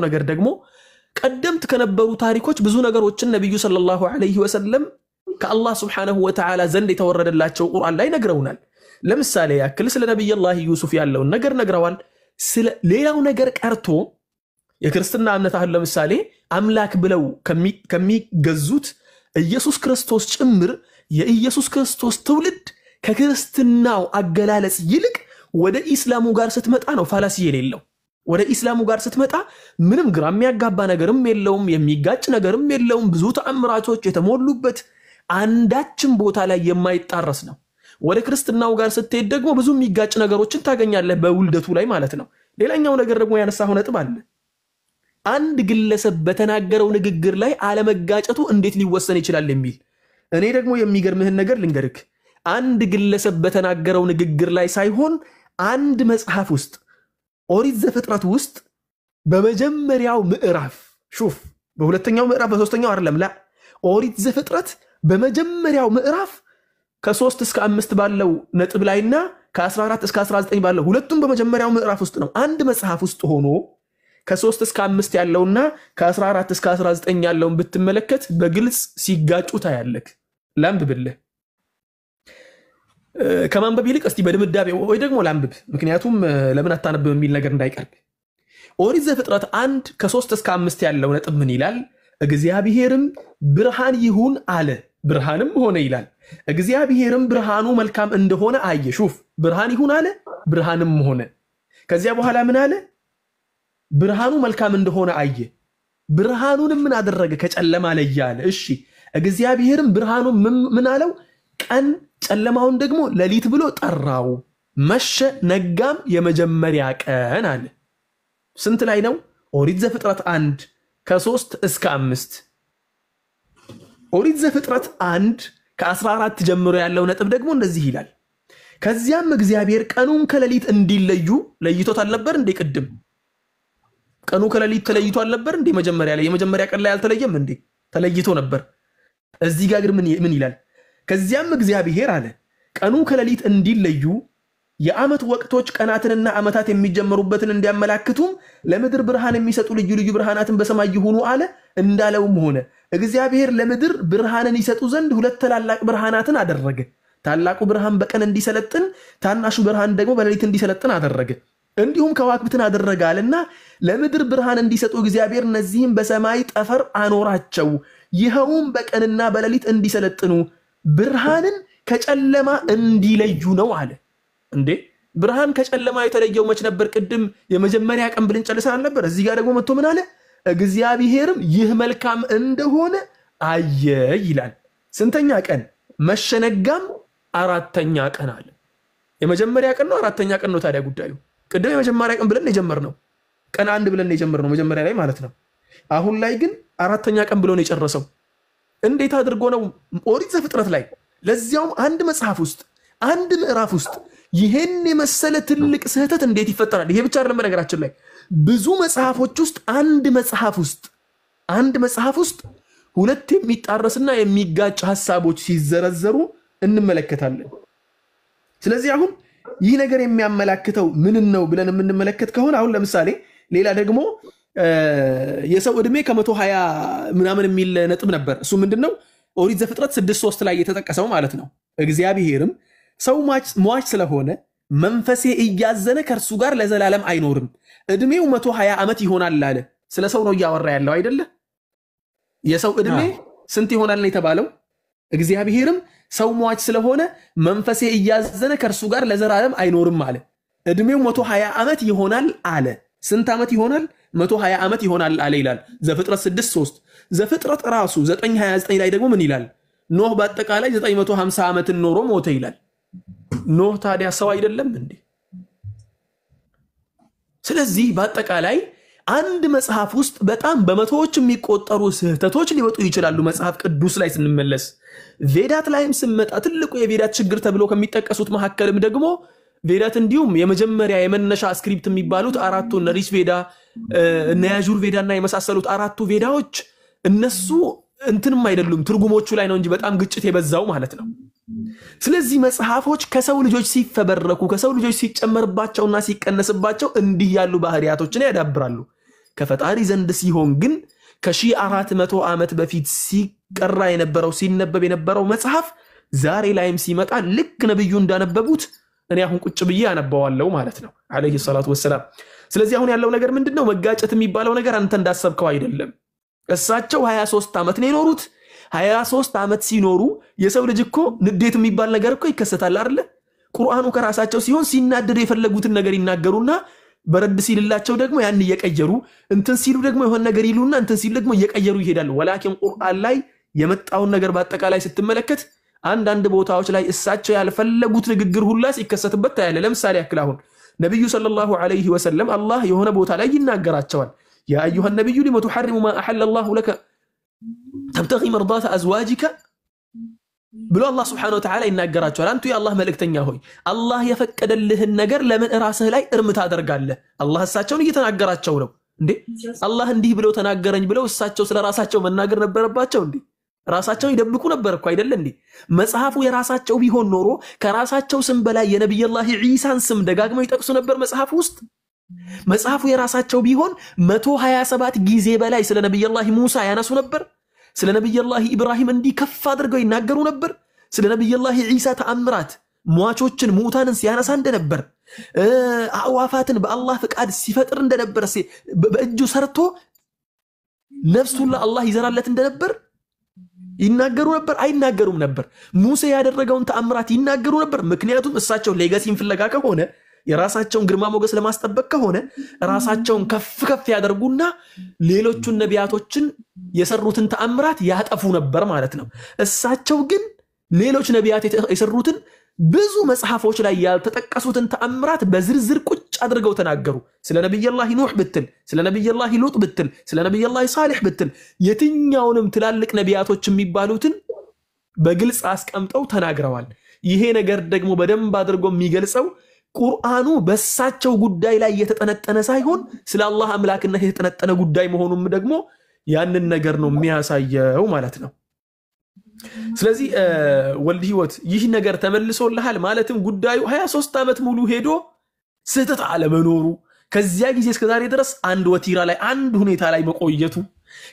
ነገር ደግሞ ቀደምት ከነበሩ ታሪኮች ብዙ ነገሮችን ነብዩ ሰለላሁ ዐለይሂ ወሰለም ከአላህ Subhanahu Wa Ta'ala ዘንድ የተወረደላቸው ቁርአን ላይ ነግረውናል። ለምሳሌ ያክል ስለ ነብዩላህ ዩሱፍ ያለውን ነገር ነግረዋል። ስለ ሌላው ነገር ቀርቶ የክርስትና እምነት አሁን ለምሳሌ አምላክ ብለው ከሚገዙት ኢየሱስ ክርስቶስ ጭምር የኢየሱስ ክርስቶስ ትውልድ ከክርስትናው አገላለጽ ይልቅ ወደ ኢስላሙ ጋር ስትመጣ ነው ፋላሲ የሌለው። ወደ ኢስላሙ ጋር ስትመጣ ምንም ግራ የሚያጋባ ነገርም የለውም፣ የሚጋጭ ነገርም የለውም። ብዙ ተአምራቶች የተሞሉበት አንዳችም ቦታ ላይ የማይጣረስ ነው። ወደ ክርስትናው ጋር ስትሄድ ደግሞ ብዙ የሚጋጭ ነገሮችን ታገኛለህ በውልደቱ ላይ ማለት ነው። ሌላኛው ነገር ደግሞ ያነሳው ነጥብ አለ። አንድ ግለሰብ በተናገረው ንግግር ላይ አለመጋጨቱ እንዴት ሊወሰን ይችላል የሚል። እኔ ደግሞ የሚገርምህን ነገር ልንገርክ። አንድ ግለሰብ በተናገረው ንግግር ላይ ሳይሆን አንድ መጽሐፍ ውስጥ ኦሪት ዘፍጥረት ውስጥ በመጀመሪያው ምዕራፍ ሹፍ፣ በሁለተኛው ምዕራፍ በሶስተኛው አይደለም ላ ኦሪት ዘፍጥረት በመጀመሪያው ምዕራፍ ከ3 እስከ 5 ባለው ነጥብ ላይና ከ14 እስከ 19 ባለው ሁለቱም በመጀመሪያው ምዕራፍ ውስጥ ነው። አንድ መጽሐፍ ውስጥ ሆኖ ከ3 እስከ 5 ያለውና ከ14 እስከ 19 ያለውን ብትመለከት በግልጽ ሲጋጩ ታያለክ። ላንብብልህ ከማንበብ ይልቅ እስቲ በድምዳቤ ወይ ደግሞ ላንብብ፣ ምክንያቱም ለምን አታነብብ የሚል ነገር እንዳይቀርብ። ኦሪት ዘፍጥረት 1 ከ3 እስከ 5 ያለው ነጥብ ምን ይላል? እግዚአብሔርም ብርሃን ይሁን አለ፣ ብርሃንም ሆነ ይላል። እግዚአብሔርም ብርሃኑ መልካም እንደሆነ አየ። ሹፍ ብርሃን ይሁን አለ፣ ብርሃንም ሆነ። ከዚያ በኋላ ምን አለ? ብርሃኑ መልካም እንደሆነ አየ። ብርሃኑንም ምን አደረገ? ከጨለማ ለየ አለ። እሺ እግዚአብሔርም ብርሃኑ ምን አለው? ቀን፣ ጨለማውን ደግሞ ሌሊት ብሎ ጠራው። መሸ ነጋም የመጀመሪያ ቀን አለ። ስንት ላይ ነው? ኦሪት ዘፍጥረት 1 ከ3 እስከ 5። ኦሪት ዘፍጥረት 1 ከ14 ጀምሮ ያለው ነጥብ ደግሞ እንደዚህ ይላል። ከዚያም እግዚአብሔር ቀኑን ከሌሊት እንዲለዩ ለይቶት አልነበር እንዴ? ቅድም ቀኑ ከሌሊት ተለይቶ አልነበር እንዴ? መጀመሪያ ላይ የመጀመሪያ ቀን ላይ አልተለየም እንዴ? ተለይቶ ነበር። እዚህ ጋር ግን ምን ይላል? ከዚያም እግዚአብሔር አለ ቀኑ ከሌሊት እንዲለዩ የዓመት ወቅቶች ቀናትንና ዓመታት የሚጀምሩበትን እንዲያመላክቱም ለምድር ብርሃን የሚሰጡ ልዩ ልዩ ብርሃናትን በሰማይ ይሁኑ አለ። እንዳለውም ሆነ። እግዚአብሔር ለምድር ብርሃንን ይሰጡ ዘንድ 2 ታላላቅ ብርሃናትን አደረገ። ታላቁ ብርሃን በቀን እንዲሰለጥን፣ ታናሹ ብርሃን ደግሞ በሌሊት እንዲሰለጥን አደረገ። እንዲሁም ከዋክብትን አደረገ አለና ለምድር ብርሃን እንዲሰጡ እግዚአብሔር እነዚህም በሰማይ ጠፈር አኖራቸው። ይኸውም በቀንና በሌሊት እንዲሰለጥኑ ብርሃንን ከጨለማ እንዲለዩ ነው አለ። እንዴ ብርሃን ከጨለማ የተለየው መች ነበር? ቅድም የመጀመሪያ ቀን ብለን ጨርሰናል ነበር። እዚህ ጋር ደግሞ መጥቶ ምን አለ? እግዚአብሔርም ይህ መልካም እንደሆነ አየ ይላል። ስንተኛ ቀን? መሸነጋም 4ኛ ቀን አለ። የመጀመሪያ ቀን ነው 4ኛ ቀን ነው ታዲያ ጉዳዩ? ቅድም የመጀመሪያ ቀን ብለን የጀመርነው ቀን 1 ብለን የጀመርነው መጀመሪያ ላይ ማለት ነው። አሁን ላይ ግን 4ኛ ቀን ብሎ ነው የጨረሰው። እንዴት አድርጎ ነው? ኦሪት ዘፍጥረት ላይ ለዚያውም አንድ መጽሐፍ ውስጥ አንድ ምዕራፍ ውስጥ ይሄን የመሰለ ትልቅ ስህተት እንዴት ይፈጠራል? ይሄ ብቻ አይደለም። በነገራችን ላይ ብዙ መጽሐፎች ውስጥ አንድ መጽሐፍ ውስጥ 2 የሚጣረስና የሚጋጭ ሐሳቦች ሲዘረዘሩ እንመለከታለን። ስለዚህ አሁን ይህ ነገር የሚያመላክተው ምን ነው ብለን የምንመለከት ከሆነ አሁን ለምሳሌ ሌላ ደግሞ የሰው ዕድሜ ከ120 ምናምን የሚል ነጥብ ነበር። እሱ ምንድነው? ኦሪት ዘፍጥረት 6:3 ላይ የተጠቀሰው ማለት ነው። እግዚአብሔርም ሰው ሟች ስለሆነ መንፈሴ እያዘነ ከእርሱ ጋር ለዘላለም አይኖርም፣ ዕድሜው 120 ዓመት ይሆናል አለ። ስለ ሰው ነው እያወራ ያለው አይደለ? የሰው ዕድሜ ስንት ይሆናል ነው የተባለው? እግዚአብሔርም ሰው ሟች ስለሆነ መንፈሴ እያዘነ ከእርሱ ጋር ለዘላለም አይኖርም አለ። ዕድሜው 120 ዓመት ይሆናል አለ። ስንት ዓመት ይሆናል? 120 ዓመት ይሆናል አለ ይላል ዘፍጥረት 6:3። ዘፍጥረት ራሱ 9:29 ላይ ደግሞ ምን ይላል? ኖህ በአጠቃላይ 950 ዓመትን ኖሮ ሞተ ይላል። ኖህ ታዲያ ሰው አይደለም እንዴ? ስለዚህ በአጠቃላይ አንድ መጽሐፍ ውስጥ በጣም በመቶዎች የሚቆጠሩ ስህተቶች ሊወጡ ይችላሉ። መጽሐፍ ቅዱስ ላይ ስንመለስ ቬዳት ላይም ስንመጣ ትልቁ የቬዳት ችግር ተብሎ ከሚጠቀሱት መካከልም ደግሞ ቬዳት እንዲሁም የመጀመሪያ የመነሻ ስክሪፕት የሚባሉት 4ቱ እነ ሪሽ ቬዳ እነ ያዡር ቬዳ እና የመሳሰሉት 4ቱ ቬዳዎች እነሱ እንትንም አይደሉም፣ ትርጉሞቹ ላይ ነው እንጂ በጣም ግጭት የበዛው ማለት ነው። ስለዚህ መጽሐፎች ከሰው ልጆች ሲፈበረኩ ከሰው ልጆች ሲጨመርባቸውና ሲቀነስባቸው እንዲህ ያሉ ባህሪያቶችን ያዳብራሉ። ከፈጣሪ ዘንድ ሲሆን ግን ከ1400 ዓመት በፊት ሲቀራ የነበረው ሲነበብ የነበረው መጽሐፍ ዛሬ ላይም ሲመጣ ልክ ነብዩ እንዳነበቡት እኔ አሁን ቁጭ ብዬ አነባዋለሁ ማለት ነው አለይሂ ሰላቱ ወሰላም። ስለዚህ አሁን ያለው ነገር ምንድነው? መጋጨት የሚባለው ነገር አንተ እንዳሰብከው አይደለም። እሳቸው 23 ዓመት ነው የኖሩት። 23 ዓመት ሲኖሩ የሰው ልጅ እኮ ንዴት የሚባል ነገር እኮ ይከሰታል አይደለ? ቁርአኑ ከራሳቸው ሲሆን ሲናደዱ የፈለጉትን ነገር ይናገሩና በረድ ሲልላቸው ደግሞ ያን እየቀየሩ እንትን ሲሉ ደግሞ የሆነ ነገር ይሉና እንትን ሲሉ ደግሞ እየቀየሩ ይሄዳሉ። ወላኪን ቁርአን ላይ የመጣውን ነገር በአጠቃላይ ስትመለከት አንዳንድ ቦታዎች ላይ እሳቸው ያልፈለጉት ንግግር ሁላ ሲከሰትበት ታያለ። ለምሳሌ ያክል አሁን ነብዩ ሰለላሁ ዐለይሂ ወሰለም አላህ የሆነ ቦታ ላይ ይናገራቸዋል። ያ አዩሃ ነብዩ ሊመ ተሐሪሙ ማ አሐለ አላሁ ለከ ተብተጊ መርዳተ አዝዋጅከ ብሎ አላህ ሱብሓነሁ ወተዓላ ይናገራቸዋል። አንቱ የአላህ መልእክተኛ ሆይ አላህ የፈቀደልህን ነገር ለምን ራስህ ላይ እርም ታደርጋለህ? አላህ እሳቸውን እየተናገራቸው ነው እንዴ? አላህ እንዲህ ብሎ ተናገረኝ ብለው እሳቸው ስለ ራሳቸው መናገር ነበረባቸው እንዴ? ራሳቸው ይደብቁ ነበር እኮ አይደለ እንዴ? መጽሐፉ የራሳቸው ቢሆን ኖሮ ከራሳቸው ስም በላይ የነብዩላህ ዒሳን ስም ደጋግመው ይጠቅሱ ነበር መጽሐፉ ውስጥ። መጽሐፉ የራሳቸው ቢሆን 127 ጊዜ በላይ ስለ ነብዩላህ ሙሳ ያነሱ ነበር። ስለ ነብዩላህ ኢብራሂም እንዲህ ከፍ አድርገው ይናገሩ ነበር። ስለ ነብዩላህ ዒሳ ተአምራት ሟቾችን ሙታንን ሲያነሳ እንደነበር አዕዋፋትን በአላህ ፍቃድ ሲፈጥር እንደነበር በእጁ ሰርቶ ነፍሱን ለአላህ ይዘራለት እንደነበር ይናገሩ ነበር አይናገሩም ነበር? ሙሴ ያደረገውን ተአምራት ይናገሩ ነበር? ምክንያቱም እሳቸው ሌጋሲን ፍለጋ ከሆነ የራሳቸውን ግርማ ሞገስ ለማስጠበቅ ከሆነ ራሳቸውን ከፍ ያደርጉና ሌሎቹን ነቢያቶችን የሰሩትን ተአምራት ያጠፉ ነበር ማለት ነው። እሳቸው ግን ሌሎች ነቢያት የሰሩትን ብዙ መጽሐፎች ላይ ያልተጠቀሱትን ተአምራት በዝርዝር ቁጭ አድርገው ተናገሩ። ስለ ነብዩላህ ኑህ ብትል፣ ስለ ነብዩላህ ሉጥ ብትል፣ ስለ ነብዩላህ ሳሊህ ብትል የትኛውንም ትላልቅ ነቢያቶች የሚባሉትን በግልጽ አስቀምጠው ተናግረዋል። ይሄ ነገር ደግሞ በደንብ አድርጎ የሚገልጸው ቁርአኑ በሳቸው ጉዳይ ላይ የተጠነጠነ ሳይሆን ስለ አላህ አምላክነት የተጠነጠነ ጉዳይ መሆኑም ደግሞ ያንን ነገር ነው የሚያሳየው ማለት ነው። ስለዚህ ወልድ ህይወት ይህ ነገር ተመልሶልሃል ማለትም ጉዳዩ 23 ዓመት ሙሉ ሄዶ ስህተት አለመኖሩ ከዚያ ጊዜ እስከ ዛሬ ድረስ አንድ ወቲራ ላይ አንድ ሁኔታ ላይ መቆየቱ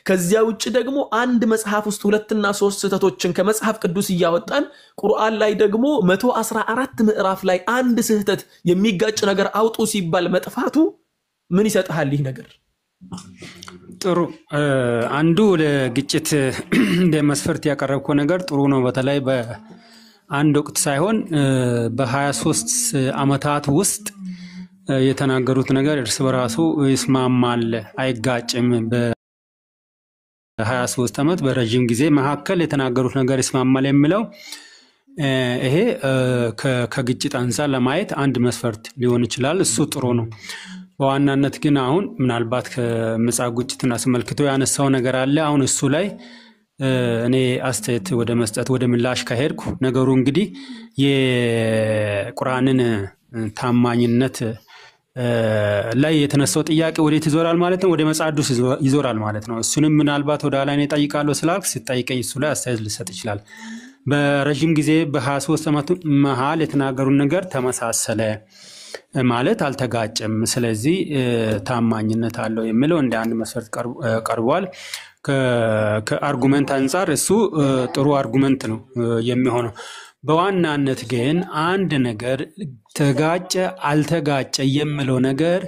ከዚያ ውጭ ደግሞ አንድ መጽሐፍ ውስጥ 2 እና 3 ስህተቶችን ከመጽሐፍ ቅዱስ እያወጣን ቁርአን ላይ ደግሞ 114 ምዕራፍ ላይ አንድ ስህተት የሚጋጭ ነገር አውጡ ሲባል መጥፋቱ ምን ይሰጣል ይህ ነገር? ጥሩ አንዱ ለግጭት እንደ መስፈርት ያቀረብከው ነገር ጥሩ ነው። በተለይ በአንድ ወቅት ሳይሆን በ23 ዓመታት ውስጥ የተናገሩት ነገር እርስ በራሱ ይስማማል፣ አይጋጭም። በ23 ዓመት በረጅም ጊዜ መካከል የተናገሩት ነገር ይስማማል የሚለው ይሄ ከግጭት አንፃር ለማየት አንድ መስፈርት ሊሆን ይችላል። እሱ ጥሩ ነው። በዋናነት ግን አሁን ምናልባት ከምጽአት ግጭትን አስመልክቶ ያነሳው ነገር አለ። አሁን እሱ ላይ እኔ አስተያየት ወደ መስጠት ወደ ምላሽ ከሄድኩ ነገሩ እንግዲህ የቁርአንን ታማኝነት ላይ የተነሳው ጥያቄ ወዴት ይዞራል ማለት ነው? ወደ መጽሐፍ ቅዱስ ይዞራል ማለት ነው። እሱንም ምናልባት ወደ ኋላ እኔ እጠይቃለሁ ስላልክ ሲጠይቀኝ እሱ ላይ አስተያየት ልሰጥ ይችላል። በረጅም ጊዜ በ23 ዓመት መሃል የተናገሩን ነገር ተመሳሰለ ማለት አልተጋጨም። ስለዚህ ታማኝነት አለው የሚለው እንደ አንድ መስፈርት ቀርቧል። ከአርጉመንት አንፃር እሱ ጥሩ አርጉመንት ነው የሚሆነው። በዋናነት ግን አንድ ነገር ተጋጨ አልተጋጨ የሚለው ነገር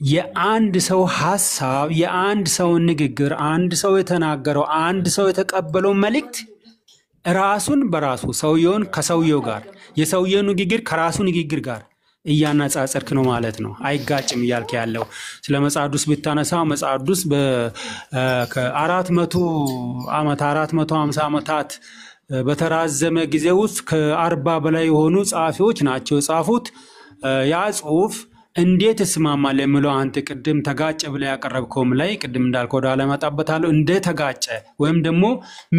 የአንድ ሰው ሐሳብ፣ የአንድ ሰው ንግግር፣ አንድ ሰው የተናገረው፣ አንድ ሰው የተቀበለው መልእክት ራሱን በራሱ ሰውየውን ከሰውየው ጋር የሰውየው ንግግር ከራሱ ንግግር ጋር እያነጻጸርክ ነው ማለት ነው። አይጋጭም እያልክ ያለው ስለ መጽሐፍ ቅዱስ ብታነሳ መጽሐፍ ቅዱስ ከ400 ዓመት 450 ዓመታት በተራዘመ ጊዜ ውስጥ ከ40 በላይ የሆኑ ጸሐፊዎች ናቸው የጻፉት። ያ ጽሁፍ እንዴት እስማማል የሚለው አንተ ቅድም ተጋጨ ብለህ ያቀረብከውም ላይ ቅድም እንዳልከው ወደ አለማጣበታለሁ እንደ ተጋጨ ወይም ደግሞ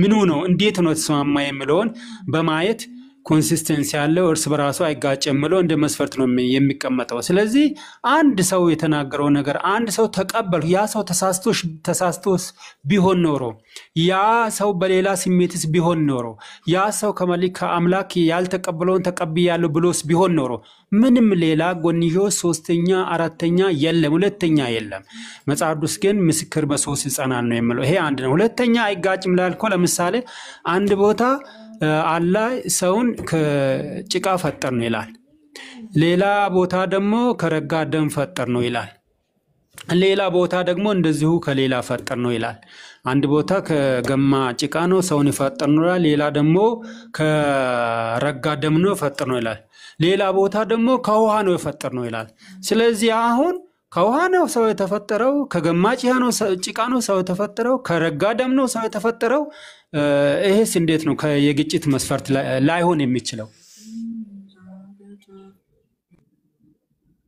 ምኑ ነው እንዴት ነው ተስማማ የሚለውን በማየት ኮንሲስተንሲ ያለው እርስ በራሱ አይጋጭ የሚለው እንደ መስፈርት ነው የሚቀመጠው። ስለዚህ አንድ ሰው የተናገረው ነገር አንድ ሰው ተቀበል ያ ሰው ተሳስቶስ ቢሆን ኖሮ ያ ሰው በሌላ ስሜትስ ቢሆን ኖሮ ያ ሰው ከአምላክ ያልተቀበለውን ተቀብያለሁ ብሎስ ቢሆን ኖሮ ምንም ሌላ ጎንዮሽ ሶስተኛ አራተኛ የለም፣ ሁለተኛ የለም። መጽሐፍ ቅዱስ ግን ምስክር በሶስት ይጸናል ነው የሚለው። ይሄ አንድ ነው። ሁለተኛ አይጋጭም ላልከው ለምሳሌ አንድ ቦታ አላህ ሰውን ከጭቃ ፈጠር ነው ይላል። ሌላ ቦታ ደግሞ ከረጋ ደም ፈጠር ነው ይላል። ሌላ ቦታ ደግሞ እንደዚሁ ከሌላ ፈጠር ነው ይላል። አንድ ቦታ ከገማ ጭቃ ነው ሰውን ፈጠር ነው ይላል። ሌላ ደግሞ ከረጋ ደም ነው ፈጠር ነው ይላል። ሌላ ቦታ ደግሞ ከውሃ ነው የፈጠር ነው ይላል። ስለዚህ አሁን ከውሃ ነው ሰው የተፈጠረው፣ ከገማ ጭቃ ነው ሰው የተፈጠረው፣ ከረጋ ደም ነው ሰው የተፈጠረው። ይሄስ እንዴት ነው የግጭት መስፈርት ላይሆን የሚችለው?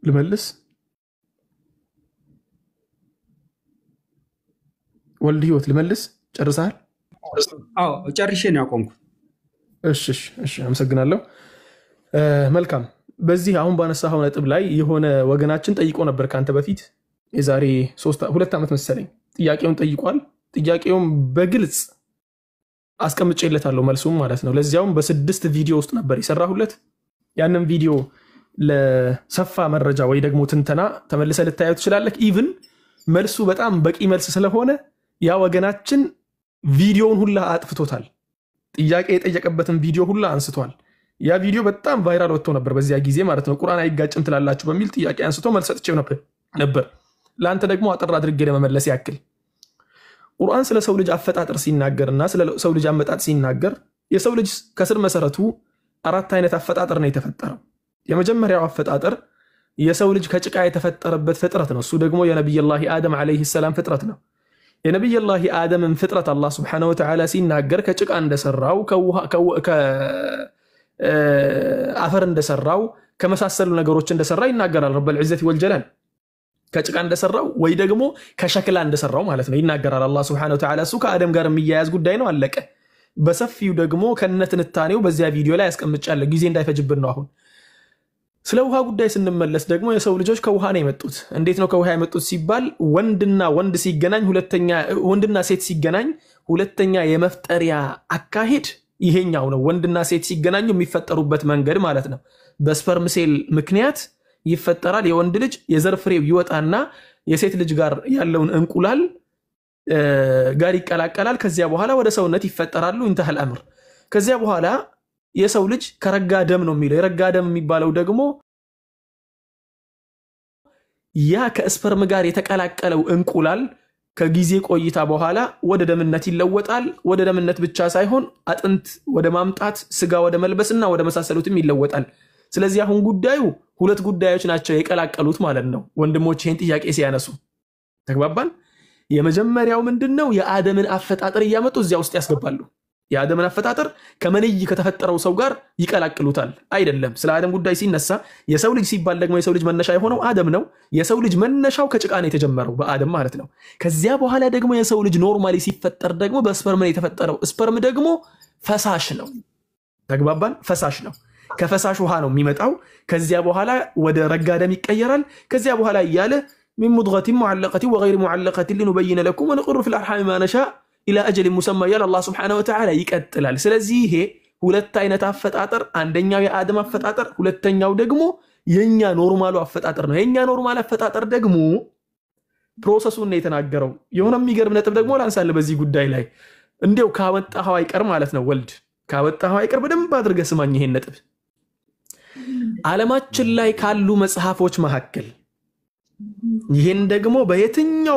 ልመልስ። ወልድ ህይወት ልመልስ። ጨርሰሃል? አዎ ጨርሼ ነው ያቆምኩት። እሺ አመሰግናለሁ። መልካም። በዚህ አሁን ባነሳው ነጥብ ላይ የሆነ ወገናችን ጠይቆ ነበር ካንተ በፊት የዛሬ 2 ዓመት መሰለኝ ጥያቄውን ጠይቋል። ጥያቄውን በግልጽ አስቀምጬለታለሁ መልሱም ማለት ነው። ለዚያውም በ6 ቪዲዮ ውስጥ ነበር የሰራሁለት። ያንን ቪዲዮ ለሰፋ መረጃ ወይ ደግሞ ትንተና ተመልሰ ልታየው ትችላለህ። ኢቭን መልሱ በጣም በቂ መልስ ስለሆነ ያ ወገናችን ቪዲዮውን ሁላ አጥፍቶታል። ጥያቄ የጠየቀበትን ቪዲዮ ሁላ አንስቷል። ያ ቪዲዮ በጣም ቫይራል ወጥቶ ነበር በዚያ ጊዜ ማለት ነው። ቁርአን አይጋጭም ትላላችሁ በሚል ጥያቄ አንስቶ መልስ ሰጥቼው ነበር። ለአንተ ደግሞ አጠር አድርጌ ለመመለስ ያክል ቁርአን ስለ ሰው ልጅ አፈጣጠር ሲናገርና ስለ ሰው ልጅ አመጣጥ ሲናገር የሰው ልጅ ከስር መሰረቱ 4 አይነት አፈጣጠር ነው የተፈጠረው። የመጀመሪያው አፈጣጠር የሰው ልጅ ከጭቃ የተፈጠረበት ፍጥረት ነው። እሱ ደግሞ የነብዩላህ አደም አለይሂ ሰላም ፍጥረት ነው። የነብዩላህ አደምን ፍጥረት አላህ Subhanahu Wa Ta'ala ሲናገር ከጭቃ እንደሰራው አፈር እንደሰራው ከመሳሰሉ ነገሮች እንደሰራ ይናገራል። ረብል ዒዘቲ ወልጀላል ከጭቃ እንደሰራው ወይ ደግሞ ከሸክላ እንደሰራው ማለት ነው ይናገራል አላህ Subhanahu Wa Ta'ala። እሱ ከአደም ጋር የሚያያዝ ጉዳይ ነው አለቀ። በሰፊው ደግሞ ከነትንታኔው በዚያ ቪዲዮ ላይ ያስቀምጫለሁ ጊዜ እንዳይፈጅብን ነው። አሁን ስለ ውሃ ጉዳይ ስንመለስ ደግሞ የሰው ልጆች ከውሃ ነው የመጡት። እንዴት ነው ከውሃ የመጡት ሲባል ወንድና ወንድ ሲገናኝ ወንድና ሴት ሲገናኝ ሁለተኛ የመፍጠሪያ አካሄድ ይሄኛው ነው። ወንድና ሴት ሲገናኙ የሚፈጠሩበት መንገድ ማለት ነው። በስፐርም ሴል ምክንያት ይፈጠራል። የወንድ ልጅ የዘር ፍሬው ይወጣና የሴት ልጅ ጋር ያለውን እንቁላል ጋር ይቀላቀላል። ከዚያ በኋላ ወደ ሰውነት ይፈጠራሉ። እንተህል አምር ከዚያ በኋላ የሰው ልጅ ከረጋ ደም ነው የሚለው። የረጋ ደም የሚባለው ደግሞ ያ ከስፐርም ጋር የተቀላቀለው እንቁላል ከጊዜ ቆይታ በኋላ ወደ ደምነት ይለወጣል። ወደ ደምነት ብቻ ሳይሆን አጥንት ወደ ማምጣት ስጋ ወደ መልበስና ወደ መሳሰሉትም ይለወጣል። ስለዚህ አሁን ጉዳዩ ሁለት ጉዳዮች ናቸው የቀላቀሉት ማለት ነው። ወንድሞች ይሄን ጥያቄ ሲያነሱ ተግባባን። የመጀመሪያው ምንድነው? የአደምን አፈጣጠር እያመጡ እዚያ ውስጥ ያስገባሉ። የአደምን አፈጣጠር ከመንይ ከተፈጠረው ሰው ጋር ይቀላቅሉታል። አይደለም ስለ አደም ጉዳይ ሲነሳ የሰው ልጅ ሲባል ደግሞ የሰው ልጅ መነሻ የሆነው አደም ነው። የሰው ልጅ መነሻው ከጭቃ ነው የተጀመረው በአደም ማለት ነው። ከዚያ በኋላ ደግሞ የሰው ልጅ ኖርማሊ ሲፈጠር ደግሞ በስፐርም ነው የተፈጠረው። ስፐርም ደግሞ ፈሳሽ ነው። ተግባባን። ፈሳሽ ነው። ከፈሳሽ ውሃ ነው የሚመጣው። ከዚያ በኋላ ወደ ረጋ ደም ይቀየራል። ከዚያ በኋላ እያለ من مضغة معلقة وغير معلقة لنبين لكم ونقر في الأرحام ما نشاء إلى أجل مسمى يلا الله سبحانه وتعالى يقتلال። ስለዚህ ይሄ ሁለት አይነት አፈጣጠር፣ አንደኛው የአደም አፈጣጠር፣ ሁለተኛው ደግሞ የኛ ኖርማሉ አፈጣጠር ነው። የኛ ኖርማል አፈጣጠር ደግሞ ፕሮሰሱን ነው የተናገረው። የሆነ የሚገርም ነጥብ ደግሞ ላንሳለ በዚህ ጉዳይ ላይ እንዴው ካወጣው አይቀር ማለት ነው። ወልድ ካወጣው አይቀር በደንብ አድርገህ ስማኝ ይሄን ነጥብ። ዓለማችን ላይ ካሉ መጽሐፎች መካከል ይሄን ደግሞ በየትኛው